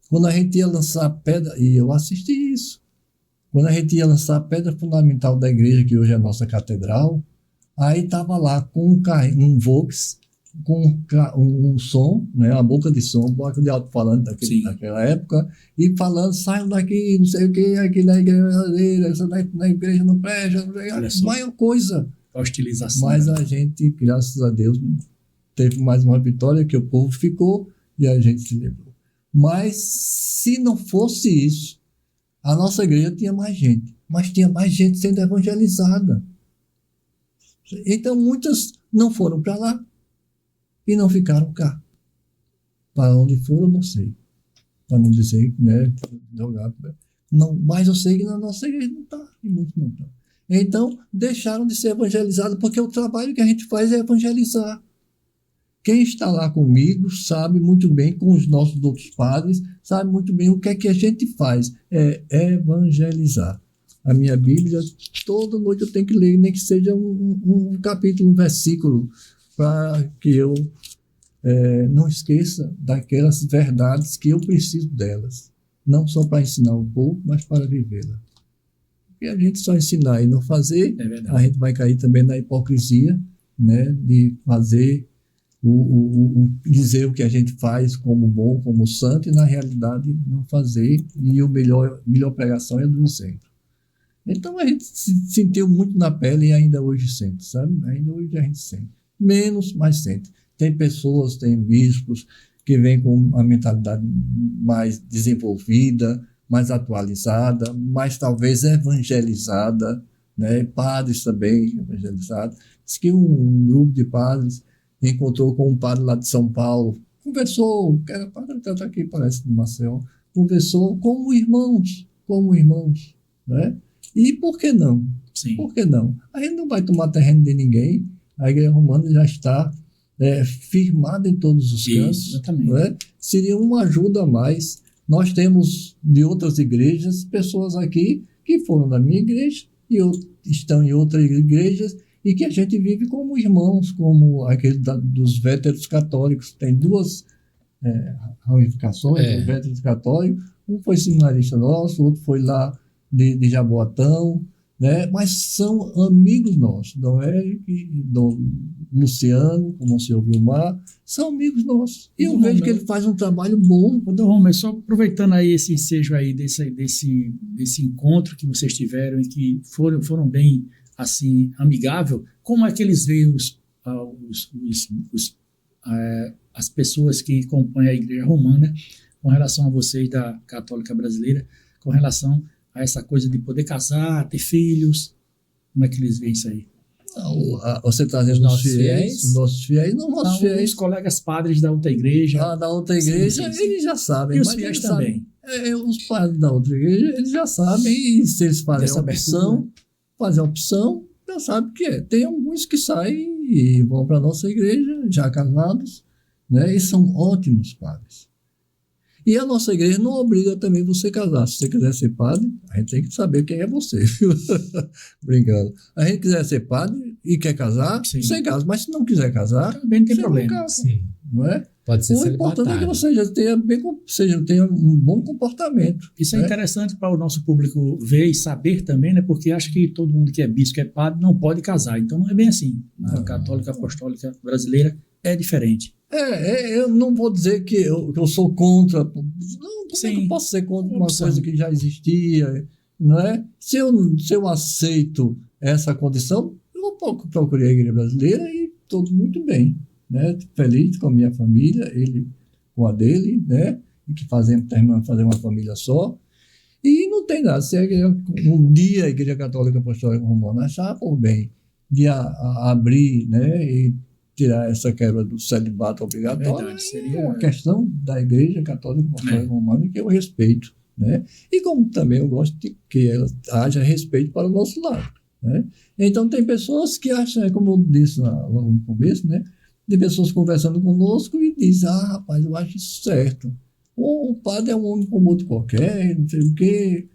Quando a gente ia lançar a pedra, e eu assisti isso, quando a gente ia lançar a pedra fundamental da igreja, que hoje é a nossa catedral, aí estava lá com um Vox, com um som, né, uma boca de som, um bloco de alto-falante daquela época, e falando, saiam daqui, não sei o que, aqui na igreja brasileira, essa na igreja não presta, maior coisa. Hostilização. Mas a gente, graças a Deus, teve mais uma vitória, que o povo ficou e a gente se lembrou. Mas se não fosse isso, a nossa igreja tinha mais gente, mas tinha mais gente sendo evangelizada. Então muitas não foram para lá e não ficaram cá. Para onde foram, não sei. Para não dizer, né, não, mas eu sei que na nossa igreja não está, e muitos não estão. Então, deixaram de ser evangelizados, porque o trabalho que a gente faz é evangelizar. Quem está lá comigo sabe muito bem, com os nossos outros padres, sabe muito bem o que é que a gente faz, é evangelizar. A minha Bíblia, toda noite eu tenho que ler, nem que seja um capítulo, um versículo, para que eu não esqueça daquelas verdades que eu preciso delas. Não só para ensinar o povo, mas para vivê-la. Porque a gente só ensinar e não fazer, a gente vai cair também na hipocrisia, né, de fazer dizer o que a gente faz como bom, como santo, e na realidade não fazer, e a melhor pregação é do exemplo. Então a gente sentiu muito na pele e ainda hoje sente, sabe? Ainda hoje a gente sente. Menos, mas sente. Tem pessoas, tem bispos que vêm com uma mentalidade mais desenvolvida, mais atualizada, mais talvez evangelizada, né? Padres também evangelizados. Diz que um grupo de padres encontrou com um padre lá de São Paulo, conversou, que era padre até aqui, parece, de Maceió, conversou como irmãos, né? E por que não? Sim. Por que não? A gente não vai tomar terreno de ninguém, a Igreja Romana já está firmada em todos os cantos. Exatamente. Né? Seria uma ajuda a mais. Nós temos de outras igrejas, pessoas aqui que foram da minha igreja e estão em outras igrejas, e que a gente vive como irmãos, como aquele dos véteros católicos. Tem duas ramificações dos véteros católicos. Um foi seminarista nosso, o outro foi lá de Jaboatão, né? Mas são amigos nossos. Dom Érico e Dom Luciano, como o senhor Vilmar, são amigos nossos. E eu vejo que ele faz um trabalho bom. Dom Romeu, só aproveitando aí esse ensejo aí desse encontro que vocês tiveram e que foram bem assim, amigável, como é que eles veem as pessoas que compõem a Igreja Romana com relação a vocês da Católica Brasileira, com relação a essa coisa de poder casar, ter filhos? Como é que eles veem isso aí? Você está dizendo nossos fiéis? Nossos fiéis, não nossos fiéis. Os colegas padres da outra igreja. Da outra igreja, sim. Eles já sabem. E os fiéis também. Os padres da outra igreja, eles já sabem, e se eles fazem a opção, já sabe o que é. Tem alguns que saem e vão para a nossa igreja, já casados, né? E são ótimos padres. E a nossa igreja não obriga também você a casar. Se você quiser ser padre, a gente tem que saber quem é você. Brincando. A gente quiser ser padre e quer casar, sim, você casa. Mas se não quiser casar, também não tem você problema. não casa, não é? Pode ser O importante é que você tenha um bom comportamento. Isso é né? interessante para o nosso público ver e saber também, né? Porque acha que todo mundo que é bispo, que é padre, não pode casar. Então não é bem assim. A católica apostólica brasileira é diferente. Eu não vou dizer que eu sou contra. Não, como é que eu posso ser contra uma coisa que já existia? Não é? Se eu aceito essa condição, eu procurei a igreja brasileira e estou muito bem. Né? Feliz com a minha família, ele com a dele, né? E que terminamos de fazer uma família só. E não tem nada. Se um dia a Igreja Católica Apostólica Romana achar por bem de abrir, né? E tirar essa quebra do celibato obrigatório, seria uma questão da Igreja Católica Apostólica Romana que eu respeito. Né? E como também eu gosto de que haja respeito para o nosso lado. Né? Então tem pessoas que acham, como eu disse logo no começo, né? De pessoas conversando conosco e dizem, rapaz, eu acho isso certo. O padre é um homem como outro qualquer, não sei o quê.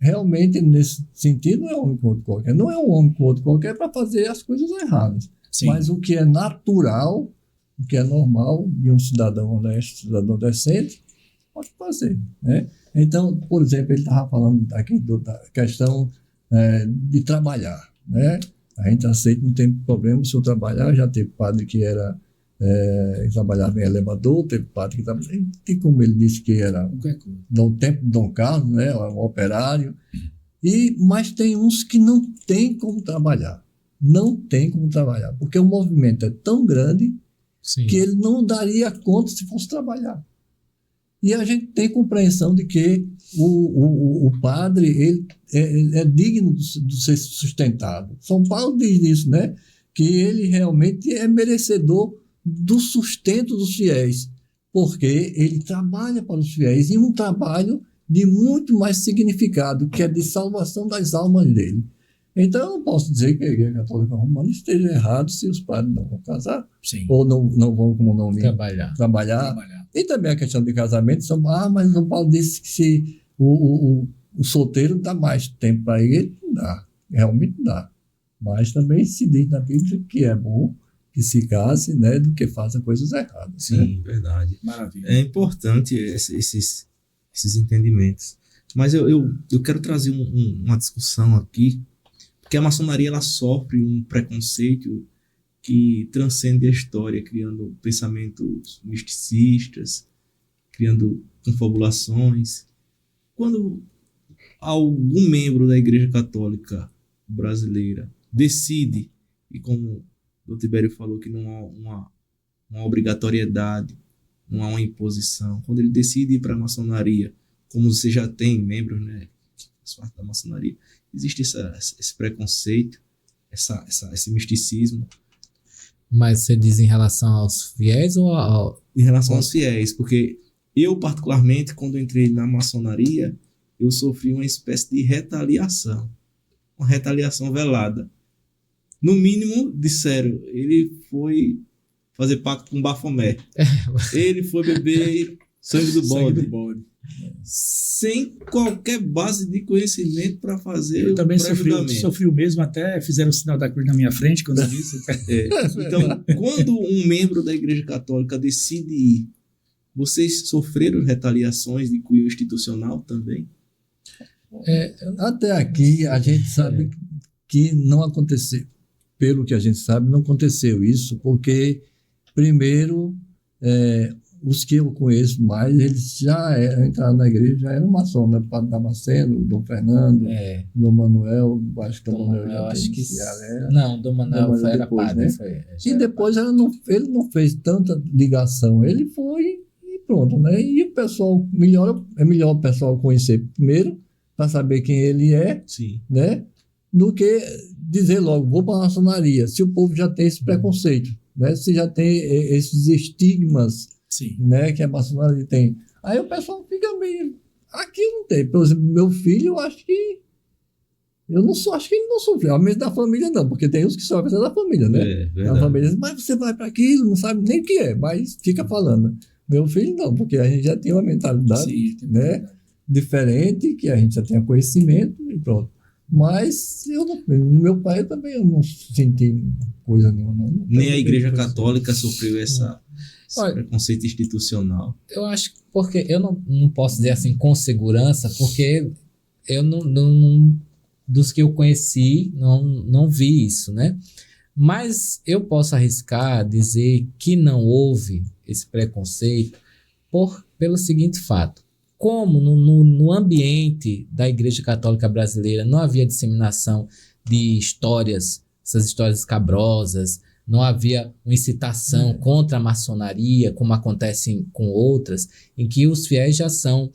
Realmente, nesse sentido, não é um homem como outro qualquer. Não é um homem como outro qualquer para fazer as coisas erradas. Sim. Mas o que é natural, o que é normal de um cidadão honesto, cidadão decente, pode fazer. Né? Então, por exemplo, ele estava falando aqui da questão de trabalhar. Né? A gente aceita, não tem problema se eu trabalhar. Já teve padre que trabalhava em elevador, teve padre que trabalhava. E como ele disse que era no tempo de Dom Carlos, né, um operário. Mas tem uns que não tem como trabalhar. Não tem como trabalhar, porque o movimento é tão grande Sim. que ele não daria conta se fosse trabalhar. E a gente tem compreensão de que o padre ele é digno de ser sustentado. São Paulo diz isso, né? Que ele realmente é merecedor do sustento dos fiéis, porque ele trabalha para os fiéis em um trabalho de muito mais significado, que é de salvação das almas dele. Então, eu não posso dizer que a Igreja Católica Romana esteja errado se os padres não vão casar, Sim. ou não vão, como não trabalhar. E também a questão de casamento, mas São Paulo disse que se o solteiro dá mais tempo para ele, não dá, realmente dá. Mas também se diz na Bíblia que é bom que se case, né, do que faça coisas erradas. Sim, né? Verdade. Maravilha. É importante esses entendimentos. Mas eu quero trazer uma discussão aqui, porque a maçonaria ela sofre um preconceito que transcende a história, criando pensamentos misticistas, criando confabulações. Quando algum membro da Igreja Católica brasileira decide, e como o Tibério falou que não há uma obrigatoriedade, não há uma imposição, quando ele decide ir para a maçonaria, como você já tem membros, né, da maçonaria, existe esse preconceito, esse misticismo. Mas você diz em relação aos fiéis ou em relação aos fiéis, porque eu particularmente, quando entrei na maçonaria, eu sofri uma espécie de retaliação, uma retaliação velada. No mínimo, disseram, ele foi fazer pacto com Bafomé. Ele foi beber sangue do bode. Sem qualquer base de conhecimento para fazer eu também sofri o mesmo, até fizeram o sinal da cruz na minha frente quando eu disse. Então, quando um membro da Igreja Católica decide ir, vocês sofreram retaliações de cunho institucional também? Até aqui a gente sabe que não aconteceu. Pelo que a gente sabe, não aconteceu isso, porque, primeiro, os que eu conheço mais, eles já entraram na igreja, já eram maçons, né? Padre Damasceno, Dom Fernando, Dom Manuel, acho que Dom Manuel já acho tem, que não, Dom Manuel era depois, padre. Né? E depois ele não fez tanta ligação, ele foi e pronto, né? E o pessoal, é melhor o pessoal conhecer primeiro, para saber quem ele é, Sim. Né? Do que dizer logo, vou para a maçonaria, se o povo já tem esse preconceito, né? Se já tem esses estigmas, Sim. Né, que a maçonaria tem. Aí o pessoal fica meio... Aqui eu não tenho. Por exemplo, meu filho, eu acho que... acho que ele não sofreu. Ao menos da família, não. Porque tem uns que sofrem da família, né? Da família diz, mas você vai para aquilo, não sabe nem o que é. Mas fica falando. Meu filho não, porque a gente já tem uma mentalidade, Sim, né, diferente, que a gente já tem conhecimento e pronto. Mas meu pai também eu não senti coisa nenhuma. Não nem a Igreja Católica sofreu essa Olha, preconceito institucional. eu acho que porque eu não posso dizer assim com segurança, porque eu não dos que eu conheci, não vi isso, né? Mas eu posso arriscar dizer que não houve esse preconceito pelo seguinte fato. Como no ambiente da Igreja Católica Brasileira não havia disseminação de histórias, essas histórias escabrosas, não havia uma incitação contra a maçonaria, como acontece com outras, em que os fiéis já são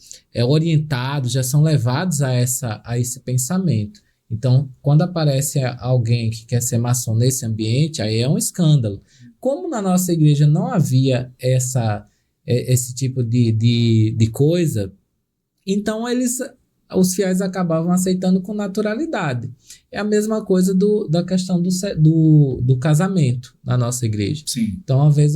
orientados, já são levados a esse pensamento. Então, quando aparece alguém que quer ser maçom nesse ambiente, aí é um escândalo. Como na nossa igreja não havia esse tipo de coisa, então os fiéis acabavam aceitando com naturalidade. É a mesma coisa da questão do casamento na nossa igreja. Sim. Então, uma vez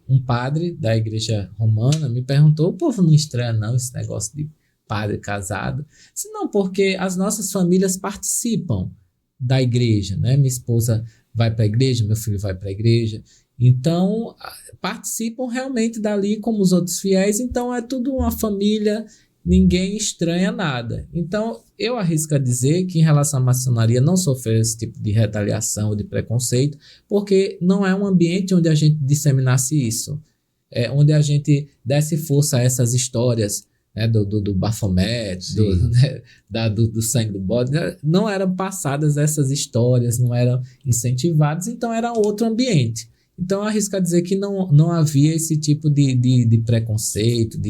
um padre da igreja romana me perguntou, o povo não estranha não esse negócio de padre casado? Se não, porque as nossas famílias participam da igreja, né? Minha esposa vai para a igreja, meu filho vai para a igreja. Então, participam realmente dali como os outros fiéis. Então, é tudo uma família, ninguém estranha nada. Então, eu arrisco a dizer que em relação à maçonaria não sofreu esse tipo de retaliação ou de preconceito, porque não é um ambiente onde a gente disseminasse isso. É onde a gente desse força a essas histórias, né, do Baphomet, do sangue do bode, não eram passadas essas histórias, não eram incentivadas, então era outro ambiente. Então eu arrisco a dizer que não havia esse tipo de preconceito,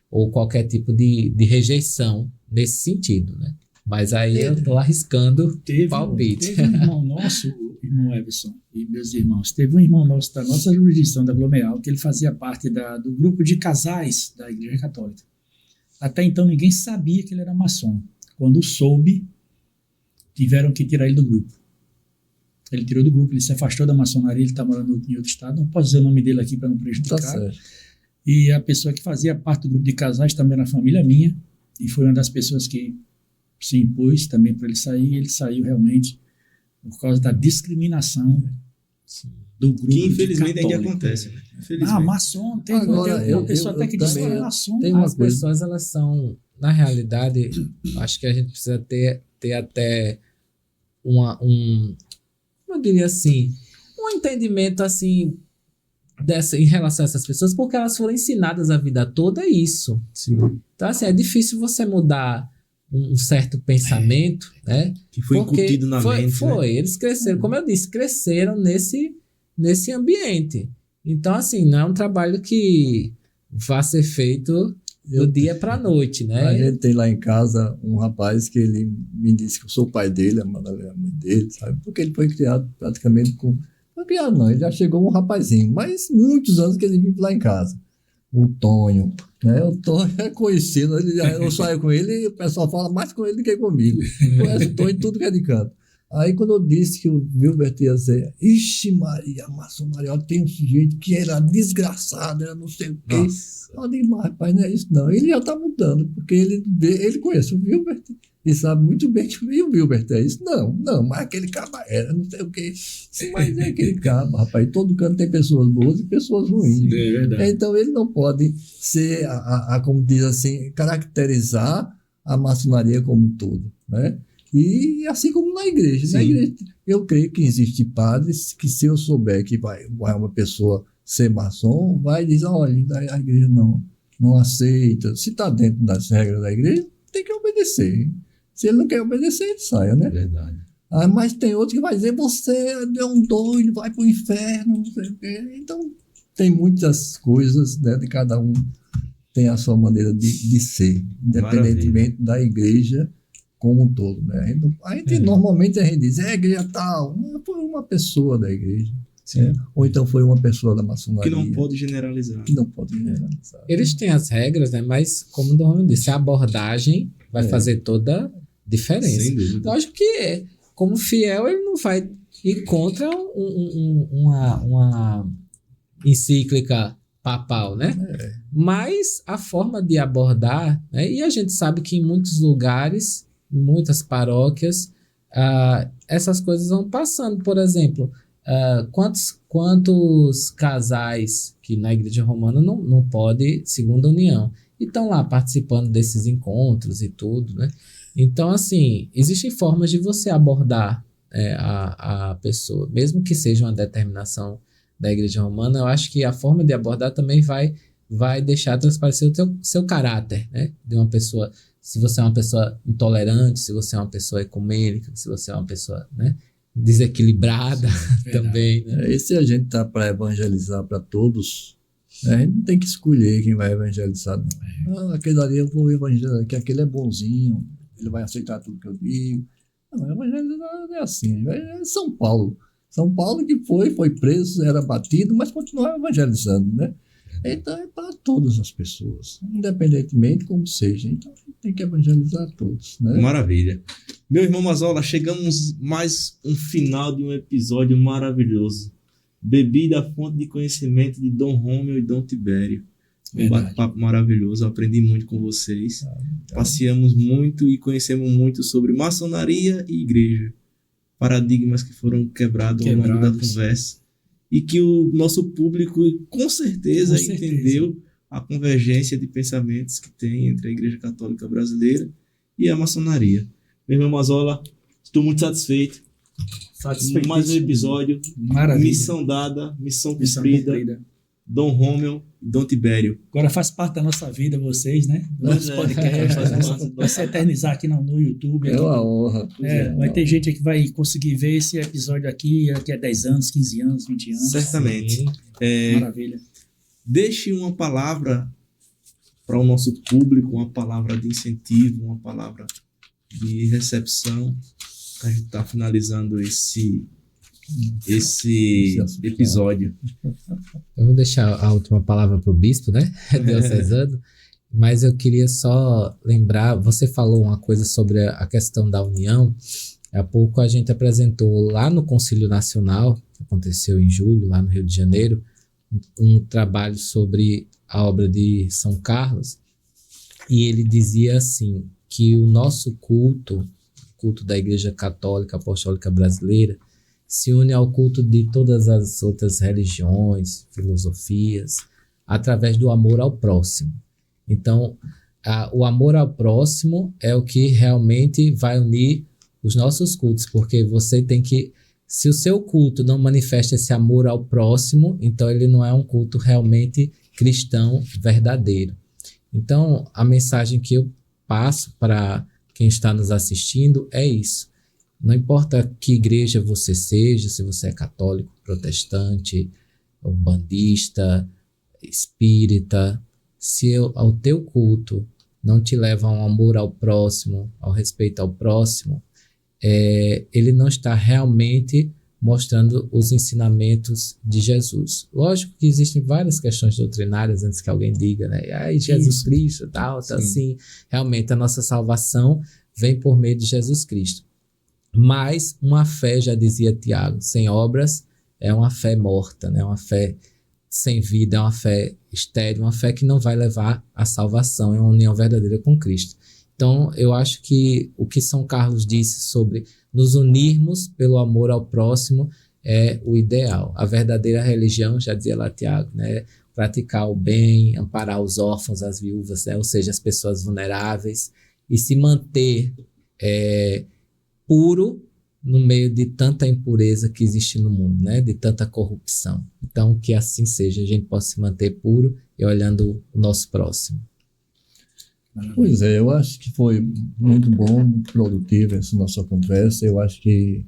ou qualquer tipo de rejeição nesse sentido, né? Mas aí eu estou arriscando palpite. Teve um irmão nosso, o irmão Everson e meus irmãos, teve um irmão nosso da nossa jurisdição da Blomeal, que ele fazia parte do grupo de casais da Igreja Católica. Até então ninguém sabia que ele era maçom. Quando soube, tiveram que tirar ele do grupo. Ele tirou do grupo, ele se afastou da maçonaria, ele está morando em outro estado, não posso dizer o nome dele aqui para não prejudicar. Tá certo. E a pessoa que fazia parte do grupo de casais também era família minha, e foi uma das pessoas que se impôs também para ele sair, e ele saiu realmente por causa da discriminação do grupo. Que infelizmente é que católico. acontece, né? Maçom, tem Agora, uma pessoa até que diz que é também, maçom. tem uma As coisa. pessoas, elas são, na realidade, acho que a gente precisa ter até eu diria assim, um entendimento assim em relação a essas pessoas, porque elas foram ensinadas a vida toda isso. Sim. Então, assim, é difícil você mudar um certo pensamento, né? Que foi Porque incutido na mente. Foi, né? eles cresceram, como eu disse, cresceram nesse ambiente. Então, assim, não é um trabalho que vá ser feito do dia para a noite, né? A gente tem lá em casa um rapaz que ele me disse que eu sou o pai dele, a mãe dele, sabe? Porque ele foi criado praticamente com... Não criado não, ele já chegou um rapazinho, mas muitos anos que ele vive lá em casa. O Tonho, né? O Tonho é conhecido, eu saio com ele e o pessoal fala mais com ele do que comigo. Conhece o Tonho em tudo que é de canto. Aí quando eu disse que o Wilbert ia dizer, ixi Maria, a maçonaria tem um sujeito que era desgraçado, era não sei o quê. Eu digo, mas rapaz, não é isso não. Ele já está mudando, porque ele conhece o Wilbert e sabe muito bem que o Wilbert é isso. Não, mas aquele cara era não sei o quê. Mas é aquele cara, rapaz. Todo canto tem pessoas boas e pessoas ruins. É verdade. Então ele não pode ser, como diz assim, caracterizar a maçonaria como um todo, né? E assim como na igreja. Sim. Na igreja, eu creio que existe padres que, se eu souber que vai uma pessoa ser maçom, vai dizer, olha, a igreja não aceita. Se está dentro das regras da igreja, tem que obedecer. Hein? Se ele não quer obedecer, ele saia, né? Verdade. Mas tem outro que vai dizer, você é um doido, vai para o inferno, não sei o quê. Então, tem muitas coisas, né? De cada um tem a sua maneira de ser, independentemente da igreja como um todo, né? Normalmente a gente diz, a igreja tal, foi uma pessoa da igreja, né? Ou então foi uma pessoa da maçonaria. Que não pode generalizar. Eles têm as regras, né? Mas, como o Dom disse, a abordagem vai fazer toda a diferença. Sem dúvida. Lógico que, como fiel, ele não vai ir contra uma encíclica papal, né? Mas a forma de abordar, né? E a gente sabe que em muitos lugares, em muitas paróquias, essas coisas vão passando. Por exemplo, quantos casais que na Igreja Romana não pode segunda união e estão lá participando desses encontros e tudo, né? Então, assim, existem formas de você abordar a pessoa, mesmo que seja uma determinação da Igreja Romana. Eu acho que a forma de abordar também vai deixar transparecer o seu caráter, né? De uma pessoa, se você é uma pessoa intolerante, se você é uma pessoa ecumênica, se você é uma pessoa, né, desequilibrada. Sim, também, né? E se a gente está para evangelizar para todos, a gente não tem que escolher quem vai evangelizar, não. Aquele ali eu vou evangelizar, que aquele é bonzinho, ele vai aceitar tudo que eu digo. Não, evangelizar é assim. É São Paulo que foi preso, era batido, mas continuava evangelizando, né? Então é para todas as pessoas, independentemente como seja. Então a gente tem que evangelizar todos, né? Maravilha. Meu irmão Mazola, chegamos mais um final de um episódio maravilhoso. Bebi da fonte de conhecimento de Dom Rômeo e Dom Tibério. Um bate-papo maravilhoso, eu aprendi muito com vocês. Passeamos muito e conhecemos muito sobre maçonaria e igreja. Paradigmas que foram quebrados ao longo da conversa. E que o nosso público, com certeza, entendeu a convergência de pensamentos que tem entre a Igreja Católica Brasileira e a maçonaria. Meu irmão Mazola, estou muito satisfeito. Mais um episódio. Maravilha. Missão dada, missão cumprida. Dom Rômeo e Dom Tibério. Agora faz parte da nossa vida, vocês, né? Nosso podcast. Vai se eternizar aqui no YouTube. É uma honra. Vai ter gente que vai conseguir ver esse episódio aqui daqui a 10 anos, 15 anos, 20 anos. Certamente. Maravilha. Deixe uma palavra para o nosso público, uma palavra de incentivo, uma palavra de recepção. A gente está finalizando esse episódio. Eu vou deixar a última palavra para o bispo, né? Diocesano. Mas eu queria só lembrar, você falou uma coisa sobre a questão da união. Há pouco a gente apresentou lá no Concílio Nacional, que aconteceu em julho, lá no Rio de Janeiro, um trabalho sobre a obra de São Carlos. E ele dizia assim, que o nosso culto da Igreja Católica Apostólica Brasileira, se une ao culto de todas as outras religiões, filosofias, através do amor ao próximo. Então, o amor ao próximo é o que realmente vai unir os nossos cultos, porque você tem que... Se o seu culto não manifesta esse amor ao próximo, então ele não é um culto realmente cristão verdadeiro. Então, a mensagem que eu passo para quem está nos assistindo é isso. Não importa que igreja você seja, se você é católico, protestante, umbandista, espírita, se o teu culto não te leva a um amor ao próximo, ao respeito ao próximo, ele não está realmente mostrando os ensinamentos de Jesus. Lógico que existem várias questões doutrinárias antes que alguém diga, né? Jesus Cristo, tal, assim, realmente a nossa salvação vem por meio de Jesus Cristo. Mas uma fé, já dizia Tiago, sem obras é uma fé morta, né? Uma fé sem vida, é uma fé estéril, uma fé que não vai levar à salvação, é uma união verdadeira com Cristo. Então, eu acho que o que São Carlos disse sobre nos unirmos pelo amor ao próximo é o ideal. A verdadeira religião, já dizia lá Tiago, né? Praticar o bem, amparar os órfãos, as viúvas, né? Ou seja, as pessoas vulneráveis, e se manter puro no meio de tanta impureza que existe no mundo, né? De tanta corrupção. Então, que assim seja, a gente possa se manter puro e olhando o nosso próximo. Pois é, eu acho que foi muito bom, muito produtiva essa nossa conversa. Eu acho que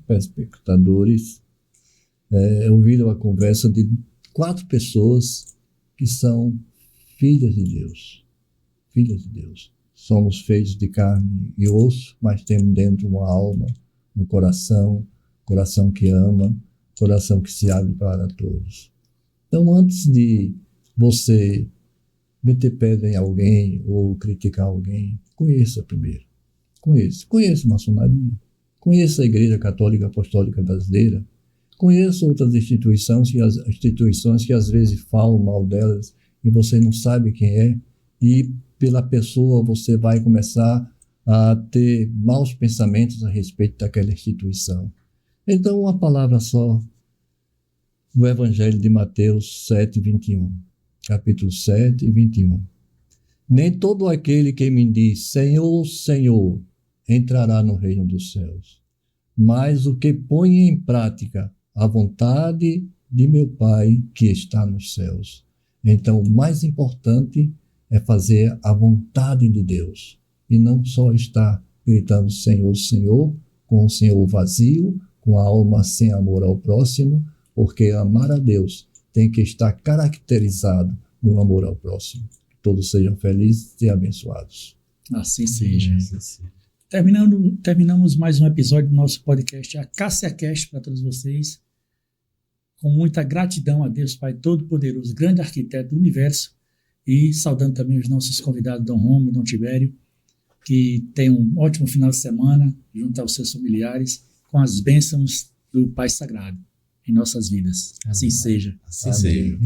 telespectadores ouviram a conversa de 4 pessoas que são filhas de Deus. Filhas de Deus. Somos feitos de carne e osso, mas temos dentro uma alma, um coração que ama, coração que se abre para todos. Então, antes de você meter pedra em alguém ou criticar alguém, conheça primeiro. Conheça a maçonaria, conheça a Igreja Católica Apostólica Brasileira, conheça outras instituições que às vezes falam mal delas e você não sabe quem é, e pela pessoa você vai começar a ter maus pensamentos a respeito daquela instituição. Então, uma palavra só do Evangelho de Mateus 7:21. Capítulo 7, 21. Nem todo aquele que me diz, Senhor, Senhor, entrará no reino dos céus, mas o que põe em prática a vontade de meu Pai que está nos céus. Então, o mais importante é fazer a vontade de Deus e não só estar gritando Senhor, Senhor, com o Senhor vazio, com a alma sem amor ao próximo, porque amar a Deus tem que estar caracterizado no amor ao próximo. Que todos sejam felizes e abençoados. Assim seja. Terminamos mais um episódio do nosso podcast, a Cássia Cast, para todos vocês. Com muita gratidão a Deus, Pai Todo-Poderoso, grande arquiteto do universo, e saudando também os nossos convidados, Dom Rômulo, Dom Tibério, que tenham um ótimo final de semana, junto aos seus familiares, com as bênçãos do Pai Sagrado em nossas vidas. Assim seja. Assim seja.